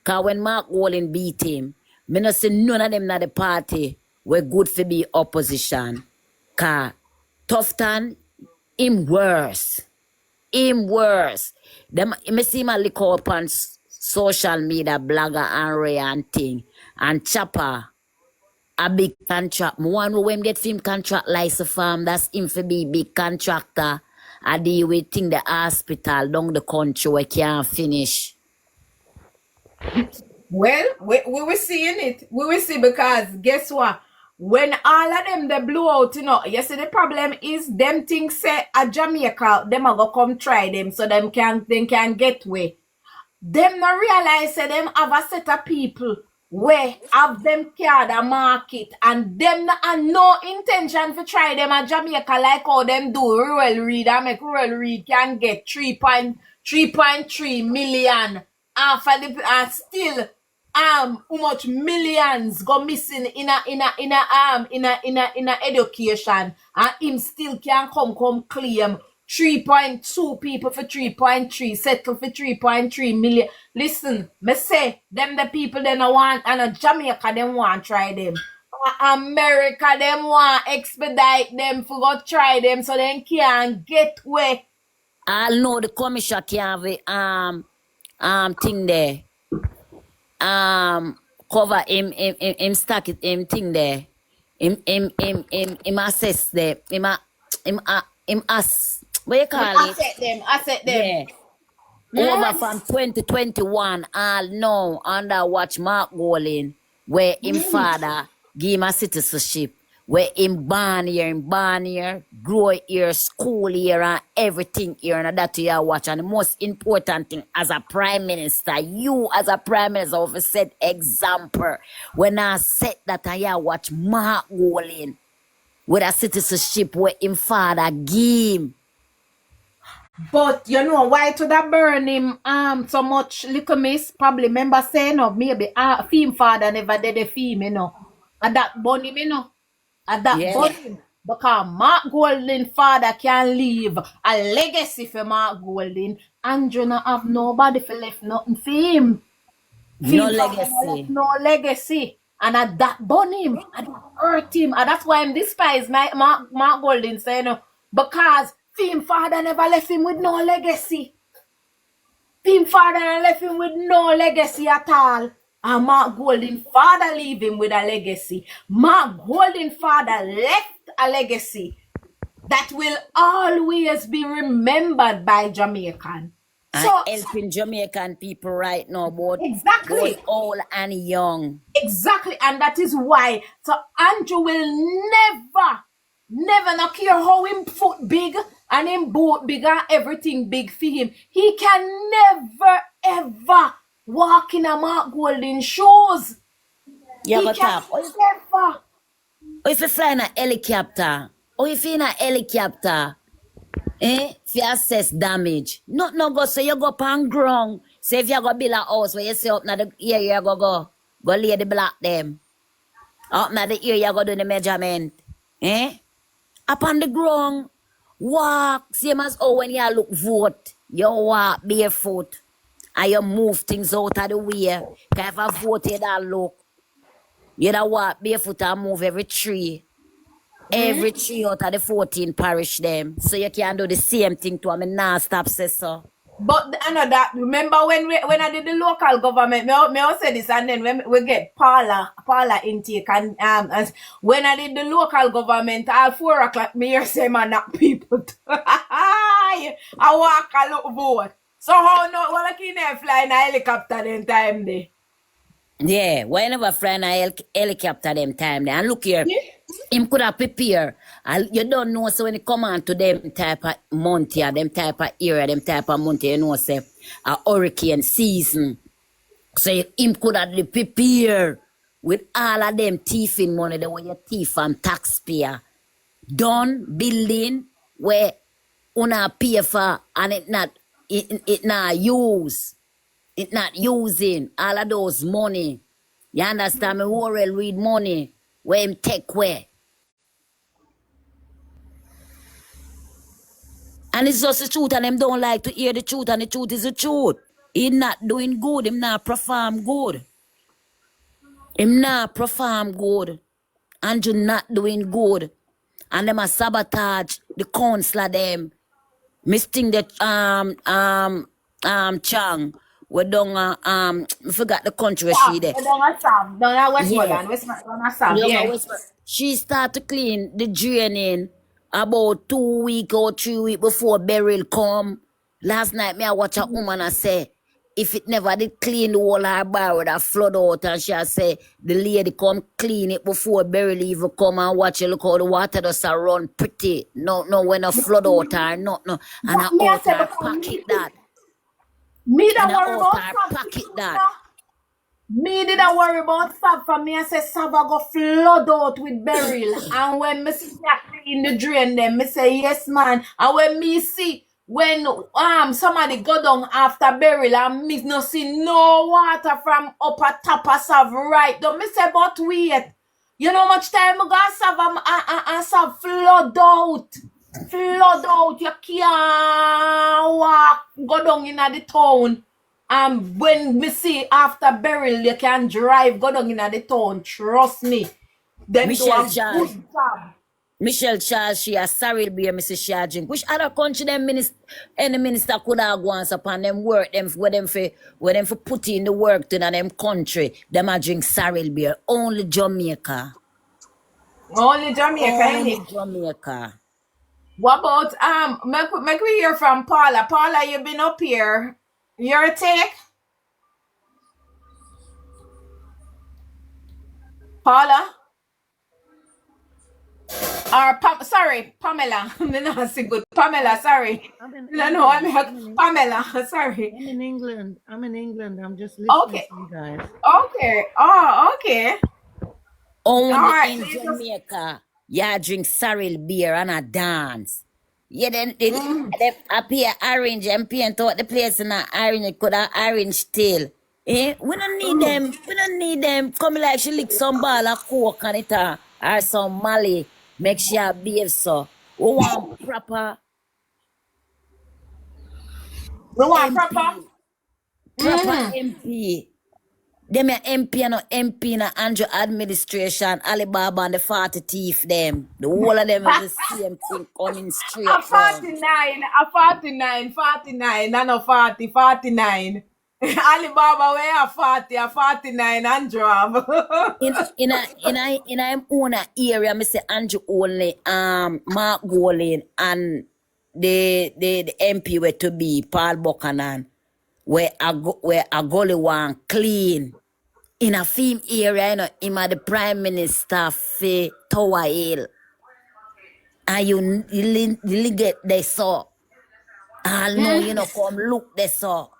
Cause when Mark Wallen beat him, me not see none of them at the party were good for be opposition. Cause Tufton, him worse. Him worse. Them me see my look up on social media, blogger and Ray and thing. And Chopper, a big contract. One who when get film contract license farm, that's him for be big contractor. I deal with thing the hospital down the country where can't finish. Well, we were seeing it. We will see because guess what? When all of them they blew out, you see the problem is them things say at Jamaica, them are gonna come try them so them can get way. Them not realize say them have a set of people where have them card a market and them not have no intention to try them at Jamaica like how them do Rural Read and make Rural Read can get 3.3 million after the and still how much millions go missing in a education and him still can come claim 3.2 people for 3.3 settle for 3.3 million. Listen, me say them the people they no want and Jamaica them want try them. America them want expedite them for go try them so they can get way. I know the commission can have thing there. Cover him stack it him thing there. Him assess there. Him what you call it? Asset them. Yeah. Over from 2021, all know under watch Mark Golding, where him father give him a citizenship, where him born here, grow here, school here, and everything here, and that you watch. And the most important thing, as a prime minister, you as a prime minister have set example. When I said that I watch Mark Golding with a citizenship where him father give him. But you know why to that burn him so much little miss probably remember saying maybe film father never did a film, and that bunny, and that bunny. Because Mark Golding father can leave a legacy for Mark Golding and you not have nobody for left nothing for him. No legacy. No legacy. And that burn him, and that hurt him. And that's why I despise Mark Golden saying, because him father never left him with no legacy. Him father left him with no legacy at all. And Mark Golden father leave him with a legacy. Mark Golden father left a legacy that will always be remembered by Jamaican. And helping Jamaican people right now, both old and young. Exactly, and that is why. So Andrew will never not care how him foot big and him boat big and everything big for him. He can never ever walk in a Mark Golden shoes. Yeah, He but can never. Or if you fly in a helicopter, or if you in a helicopter, if you assess damage, not no go so you go pan ground. Say if you go build a house where you say up na the area you go lay the block them. Up na the area you go do the measurement. Up on the ground, walk, same as how when you look vote, you walk barefoot and you move things out of the way. Cause if I vote you that look, you da walk barefoot and move every tree. Every tree out of the 14 parish them. So you can do the same thing to them and now stop say so. But I know that, remember when I did the local government, me also say this, and then when we get Paula intake, and when I did the local government, all 4 o'clock, me hear say man knock people. I walk a look vote. So how no, well, I can't fly in a helicopter then time there. Yeah, why never fly in a helicopter them time there? And look here, him could have prepare. You don't know, so when it come on to them type of month here, them type of area, them type of month, you know, say, a hurricane season. So him could have prepare with all of them thieving money, the way you thief from taxpayer. Done building where una pay for and it not use. It not using all of those money. You understand me? Who will read money where him take where? And it's just the truth, and them don't like to hear the truth, and the truth is the truth. He not doing good, him not perform good. Him not perform good. Andrew not doing good. And them a sabotage the councillor them. Misting the Chang. We don't I forgot the country where she there. Down at Westmoreland, yeah. She start to clean the draining about 2 weeks or 3 weeks before burial come. Last night me I watch a woman and say, if it never did clean the whole her bar with a flood out, and she say the lady come clean it before burial even come and watch it, look how the water does run pretty. No when a flood out or no. And I out her pocket that. Me don't worry about pocket that. Me didn't worry about Sab for me. I said Sab I go flood out with burial. And when me see that in the drain them, me say yes man. And when me see when somebody go down after burial and me no see no water from upper top of Sab right down, me say but wait. You know much time I got Sab and Sab flood out. Flood out, you can't walk, go down in the town. When we see after burial, you can drive, go down in the town. Trust me. Them Michelle Charles. Michelle Charles, she a sorry beer, Mrs. Shadring. Which other country them any minister could have gone upon them work them for put in the work to them country. Them a drink sorry beer. Only Jamaica. Only Jamaica. Only Jamaica. What about make we hear from Paula. Paula, you've been up here. Your take? Paula? Or sorry, Pamela. I'm not saying good. Pamela, sorry. Pamela, sorry. I'm in England. I'm just listening to you guys. Okay. Oh, okay. Only in Jamaica. Yeah, drink sorrel beer and a dance. Yeah, then appear orange and paint out the place in a orange. It could have orange still. We don't need them. We don't need them. Come like she lick some ball of coke on it or some Manley. Make sure behave so. We want proper. We want proper. Proper MP. Them a MP and no MP in the Andrew administration, Alibaba and the 40 thief them. The whole of them is the same thing coming straight A down. 49, no 40, 49. Alibaba where a 40, a 49 and drop. In a own area, I say Andrew only Mark Golin and the MP were to be Paul Buchanan, where I go one clean. In a film area, you know, him a the Prime Minister for Tower Hill. And you get they saw. I know, you know, come look they saw.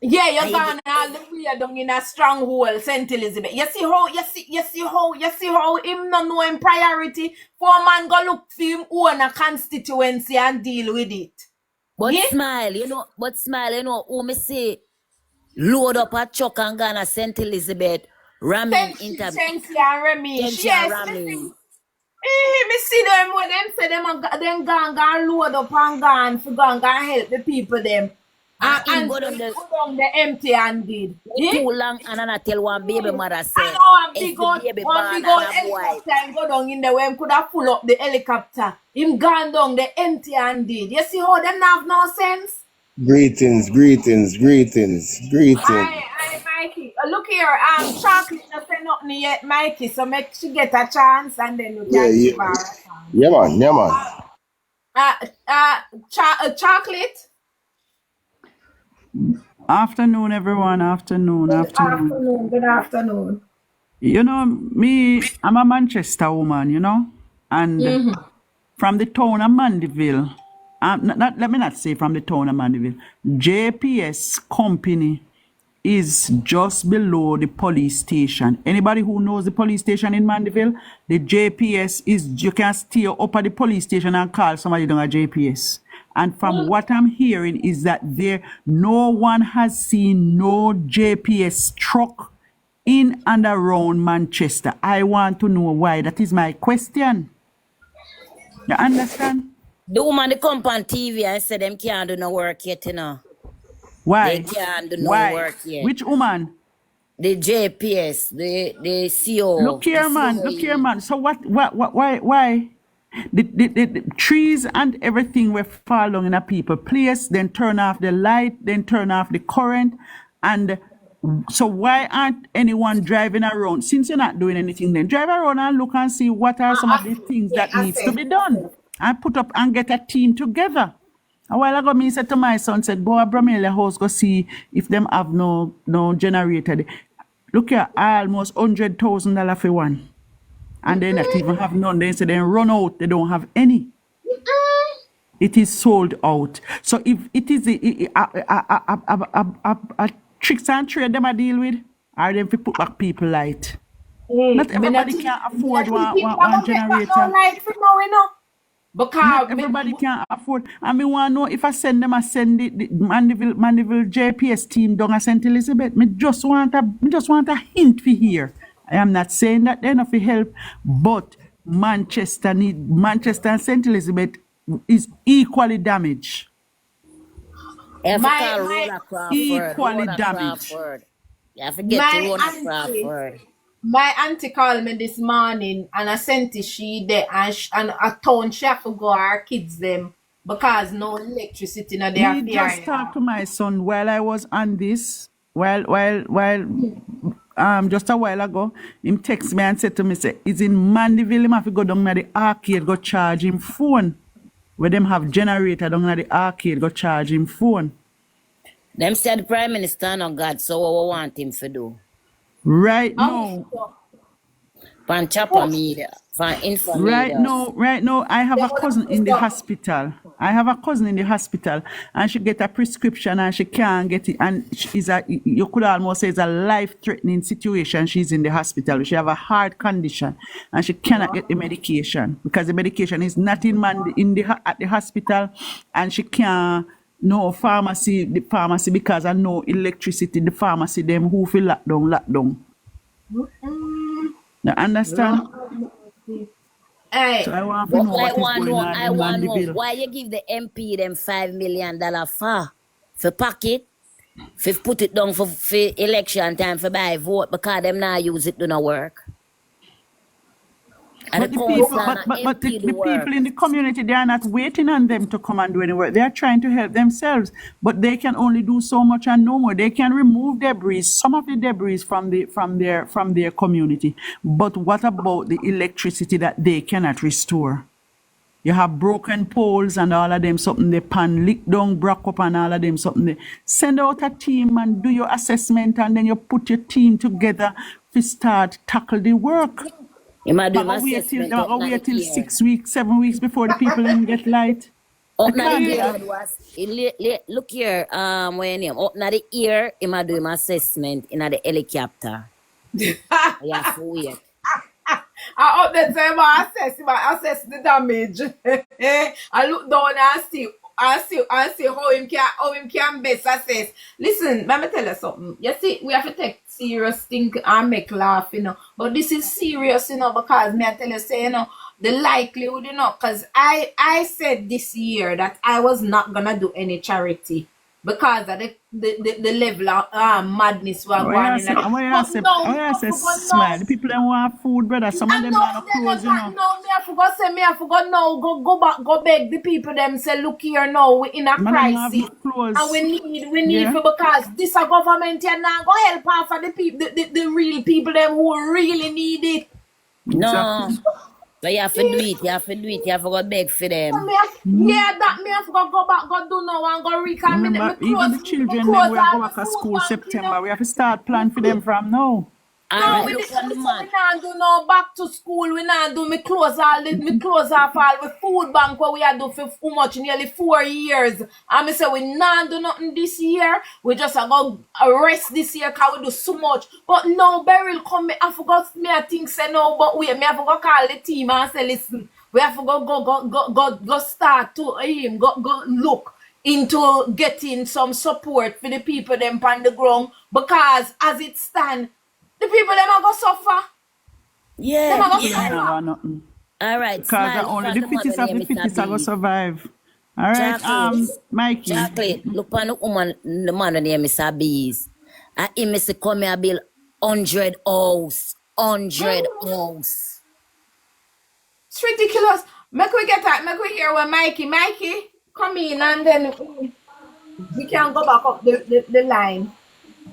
Yeah, you're gone all the way down in a stronghold, St. Elizabeth. You see how him no know him priority. For man go look for him own a constituency and deal with it. But Yeah? smile, you know, who me say load up a truck and gone to St. Elizabeth, ramming interview. Shensi and Ramish. Yes, Ramming. me see them when them say them gone load up and gone for gone help the people them. And go down the empty handed. Too long and I tell one baby mother say, I know if one the baby big born old and a boy. helicopter and go down in the way, him could have full up the helicopter. Him gone down the empty handed. You see how them have no sense? Greetings. Aye, Mikey. Look here, chocolate not say nothing yet, Mikey. So make she get a chance and then you can give her a chance. Yeah, man. Chocolate. Afternoon, everyone. Afternoon. Good afternoon. You know, I'm a Manchester woman, you know, and from the town of Mandeville, let me not say from the town of Mandeville, JPS company is just below the police station. Anybody who knows the police station in Mandeville, the JPS is, you can stay up at the police station and call somebody down at JPS. And from what I'm hearing is that no one has seen no JPS truck in and around Manchester. I want to know why. That is my question. You understand? The woman they come on TV and say them can't do no work yet, you know. Why? They can't do no work yet. Which woman? The JPS, the CEO. Look here, man. So why? The trees and everything were falling in a people place, then turn off the light, then turn off the current. And so why aren't anyone driving around? Since you're not doing anything, then drive around and look and see what are some of the things that needs to be done. And put up and get a team together. A while ago, me said to my son, said, go to Bromley House, go see if them have no generator. Look here, almost $100,000 for one. And they not even have none. They say they run out, they don't have any. It is sold out. So if it is a tricks and trade them I deal with, are them to put back people light? Not everybody can afford one generator. Because everybody can't afford. I mean, want to know if I send them, I send the Mandeville JPS team down at St. Elizabeth. Me just want a hint for here. I am not saying that they're enough for help, but Manchester and St. Elizabeth is equally damaged. Equally damaged. You have to get to Rona Crawford. My auntie called me this morning and I sent she there and a town she have to go our kids them because no electricity in their He just talked to my son while I was on this, just a while ago. Him text me and said to me, say, is in Mandeville, him have to go down to the arcade, go charge him phone. Where them have generator down at the arcade, go charge him phone. Them said the Prime Minister no God, so what we want him to do? Right now. Pan chopper media. Right now, I have a cousin in the hospital. And she get a prescription and she can't get it. And you could almost say it's a life-threatening situation. She's in the hospital. She have a heart condition and she cannot get the medication because the medication is not at the hospital, and she can't the pharmacy because I know electricity. The pharmacy them who feel lockdown. You understand? Hey. So I want to know what is going on in Mandeville. Why you give the MP them $5 million for pocket If put it down for election time for buy vote because them not use it do not work. And But the people in the community, they are not waiting on them to come and do any work. They are trying to help themselves, but they can only do so much and no more. They can remove debris, some of the debris from their community. But what about the electricity that they cannot restore? You have broken poles and all of them, something they pan, lick down, break up and all of them, something they send out a team and do your assessment and then you put your team together to start tackle the work. You might do wait till 6 weeks, 7 weeks before the people then get light. Look here, when him up na the ear, he might do him assessment in the helicopter. You have to wait. I up the time I assess the damage. I look down and see how him can best assess. Listen, let me tell you something. You see, we have to take serious thing and make laugh, you know. But this is serious, you know, because me I tell you, say, you know, the likelihood, you know, because I said this year that I was not gonna do any charity because of the level of madness we're going in. Smile. The people don't want food, brother. Some of them are not clothes, you know. No, I forgot now. Go back, go beg the people them say, look here now, we in a crisis. And we need because this a government here now go help half of the people, the real people them who really need it. No. So you have to do it, you have to go beg for them. That me have to go back, go do now and go remember, even the children, then we go back to school September. We have to start plan for them from now. No, we not do no back to school. We not do me close all with food bank what we are do for nearly 4 years. And me say we not do nothing this year. We just go rest this year because we do so much. But no, Beryl come. I forgot me. I think say no, but wait, me I forgot call the team and say listen. We have to go start to go look into getting some support for the people them on the ground because as it stand. The people them are going to suffer. Yeah. All right. Because only the fittest of the fittest are going to survive. All right. Mikey. Chocolate. Look on the woman, the man name is Bees. And he must come here build 100 house. 100 house. It's ridiculous. Make we hear what Mikey, come in and then we can go back up the line.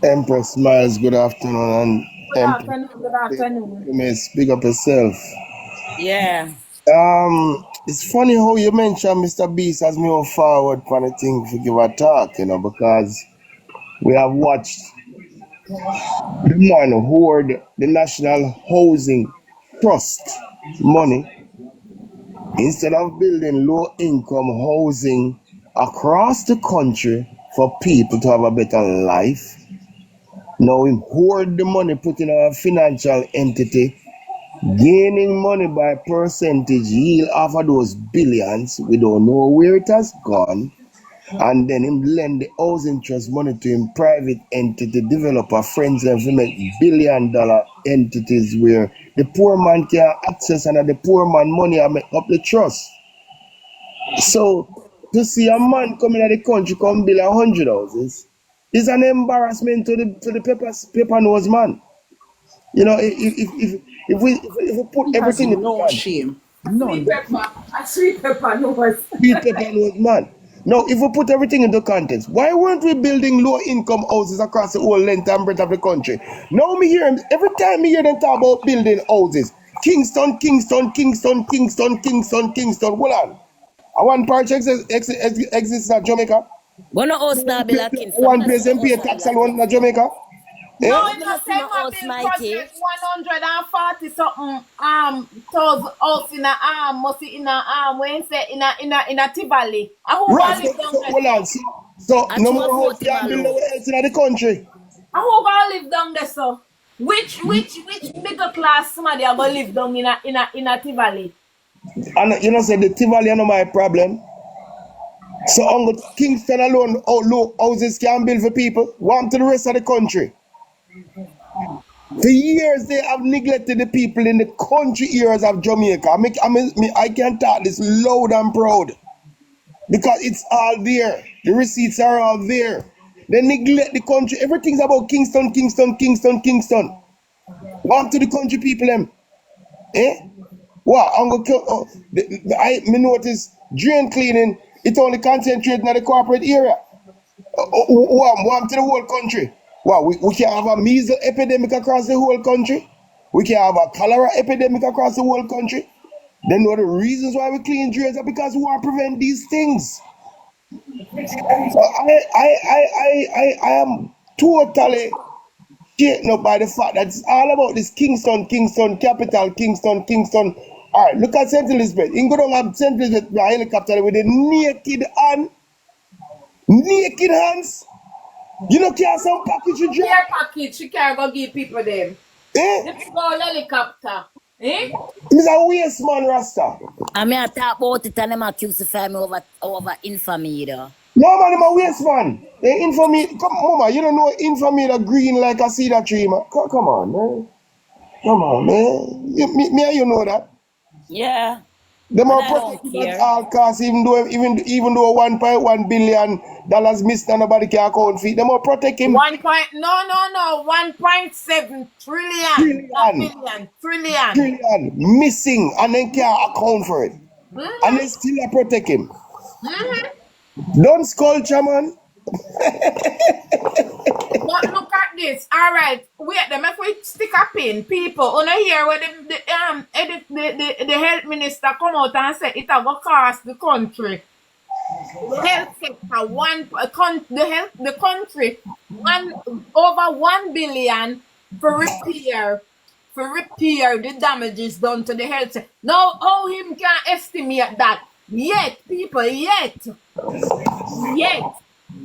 Empress Smiles, good afternoon. And good afternoon. You may speak up yourself. Yeah. It's funny how you mentioned Mr. Beast as me go forward for the thing to give a talk, you know, because we have watched the man hoard the National Housing Trust money instead of building low-income housing across the country for people to have a better life. Now we hoard the money put in our financial entity, gaining money by percentage yield off of those billions. We don't know where it has gone. And then him lend the housing trust money to him private entity developer friends and to make $1 billion entities where the poor man can access and the poor man money and make up the trust. So to see a man coming out of the country come build 100 houses is an embarrassment to the paper nose man. You know, if we put everything in no shame. No. Sweet pepper nose. Sweet pepper nose man. Now, if we put everything into context, why weren't we building low-income houses across the whole length and breadth of the country? Now me hear every time me hear them talk about building houses, Kingston. Hold on. One project exists at Jamaica. One place and pay tax alone in Jamaica. Yeah? No, it's the same project 140 something thousand house in a must in a when say in a Tivoli. Right, hold on. So no more house can build nowhere else in the country. And who gonna live down there, so? Which middle class somebody are gonna live down in a Tivoli? And you know say the Tivoli is not my problem. So on Kingston alone, low houses can build for people. Want to the rest of the country. For years they have neglected the people in the country areas of Jamaica. I can talk this loud and proud because it's all there. The receipts are all there. They neglect the country. Everything's about Kingston, Kingston, Kingston, Kingston. Walk to the country people them. Eh? What? I'm gonna I notice drain cleaning, it only concentrating in the corporate area. What to the whole country? What? We can have a measles epidemic across the whole country. We can have a cholera epidemic across the whole country. Then one of the reasons why we clean drains are because we want to prevent these things. So I am totally shaken up by the fact that it's all about this Kingston, Kingston, capital, Kingston, Kingston. All right, look at St. Elizabeth. You can go down to St. Elizabeth with a helicopter with a naked hands. You know, care some package you drop. Care package, you can't go give people them. Eh? Let's go helicopter. Eh? He's a waste man, Rasta. I mean, I talk about it and them accusify me over infamy, though. No, man, I'm a waste man. They infamy. Come on, mama, you don't know infamy that green like a cedar tree, man. Come on, man. Come on, man. You know that. Yeah. They But are I don't protected at care. all costs, even though $1.1 billion missed and nobody can account for it. They must protect him. 1.7 trillion. Not billion, trillion. Trillion missing and then can't account for it. And they still protect him. Don't sculpture, man. But look at this. All right, wait. Them if we stick a pin, people. Wanna hear where the health minister come out and say it will cost the country, the health sector the country over 1 billion for repair the damages done to the health sector. Now, how him can estimate that? Yet, people, yet.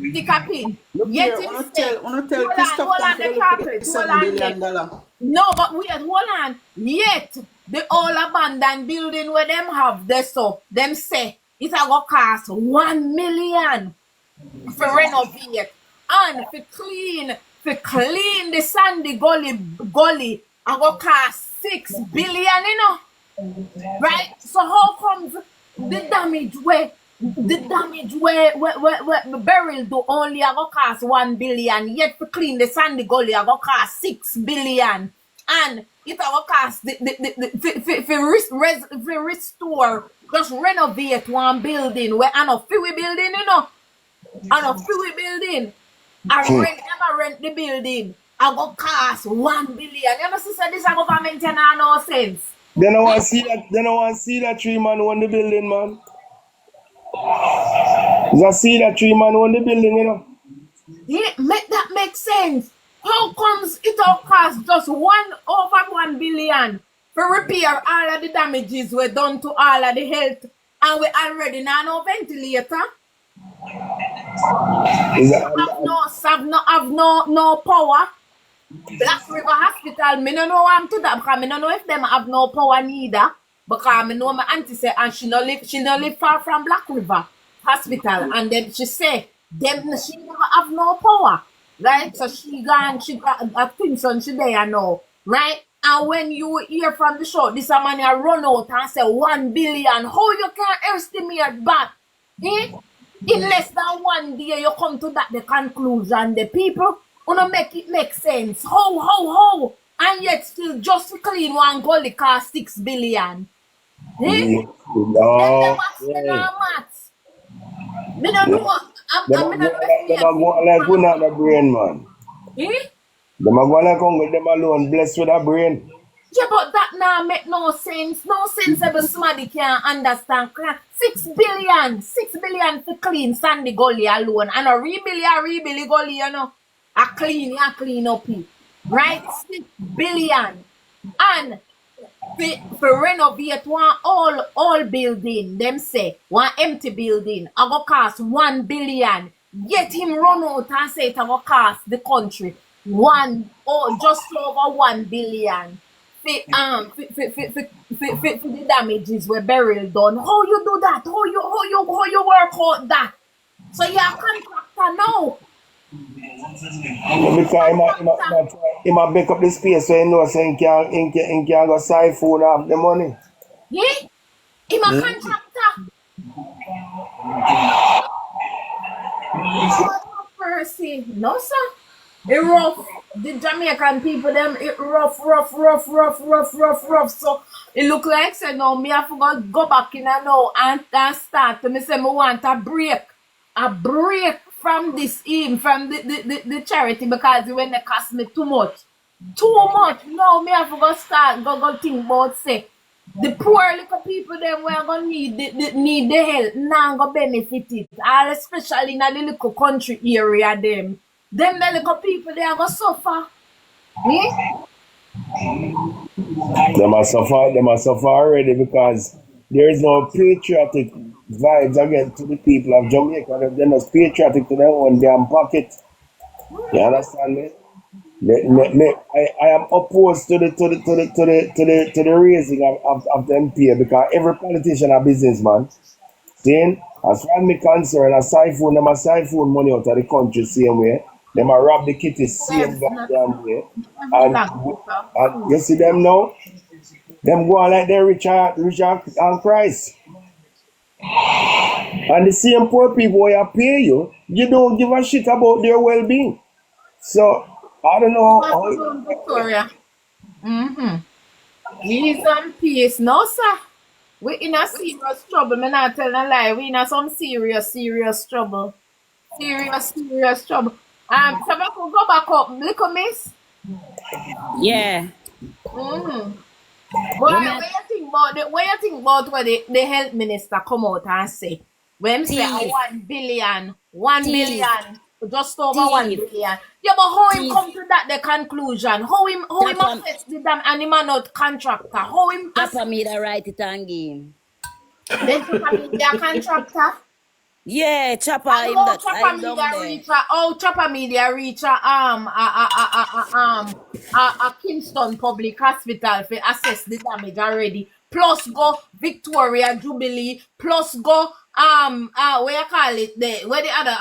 Stick a pin. Yet him say, hold on the carpet, hold on there. No, but wait, hold on. Yet, the all abandoned building where them have this, so them say it will cost 1 million for renovate and for clean the sandy gully and go cost 6 billion, you know. Right? So how comes the damage where burial do only a go cost 1 billion, yet to clean the sandy gully a go cost 6 billion, and it a go cost for restore, just renovate one building where an of we building, you know, and of we building, and rent the building a go cost 1 billion. You know, sister, this a government and no sense. They don't want to see that. They don't want to see that tree man on the building, man. Just see that tree man on the building, you know. Yeah, that make sense. How comes it all cost just over 1 billion for repair all of the damages were done to all of the health, and we already now no ventilator? Have no power. Black River Hospital, me no know I'm to that because me no know if them have no power neither. Because me know my auntie say and she no live far from Black River Hospital, and then she say she never have no power. Right? So she got a thing son she there now. Right? And when you hear from the show, this man run out and say 1 billion. How you can estimate that? Eh? In less than 1 day you come to that the conclusion. The people wanna make it make sense. How? And yet still just to clean one gully cost 6 billion. Eh? Oh, Them maths. Me don't know. Them go like we not the brain, man. Eh? Them go like Uncle them alone, blessed with a brain. Yeah, but that now make no sense. No sense ever somebody can understand. 6 billion to clean Sandy Gully alone. And a rebuild gully, you know. A clean up it. Right? 6 billion. And for renovate one all building, them say, one empty building, I go cost 1 billion. Yet him run out and say it will cost the country just over 1 billion. For the damages were burial done. How you do that? How you work out that? So you're a contractor now. Because he might back up the space so he knows so he can go siphon off the money. Yeah? He's a contractor. mercy. No, sir. It rough. The Jamaican people, them, it rough. So, it look like, say, no, me have to go back in and now and start. Me say, me want a break. A break from this even, from the charity, because when they cost me too much. Too much. No, me have to go think about, say, the poor little people them we are gonna need the help, now go benefit it. All especially in the little country area them. Them the little people they are gonna suffer. Yeah? They must suffer already because there is no patriotic vibes again to the people of Jamaica. They're not patriotic to their own damn pocket. You understand me? I am opposed to the raising of the MP because every politician a businessman. Then, as far as me concerned, a siphon money out of the country same way. Them a rob the kitty same goddamn way. And you see them now? Them go on like they're Richard and Christ. And the same poor people who you pay you don't give a shit about their well-being. So, I don't know. Victoria. Ease and peace. No, sir. We in a serious trouble. Me not telling a lie. We in some serious trouble. Serious trouble. So I could go back up. Little miss. Yeah. But what you think about what the health minister come out and say? When say 1 billion, 1 billion, just over 1 billion. Yeah, but how him come to that the conclusion? How him assess the damn animal not contractor? How him Papa me the write it and game. Then Chopper Media contractor? Yeah, Chopper him How that Chopper I down Media there. reach Chopper Media reach a Kingston Public Hospital for assess the damage already. Plus go Victoria Jubilee. Plus go where you call it where the other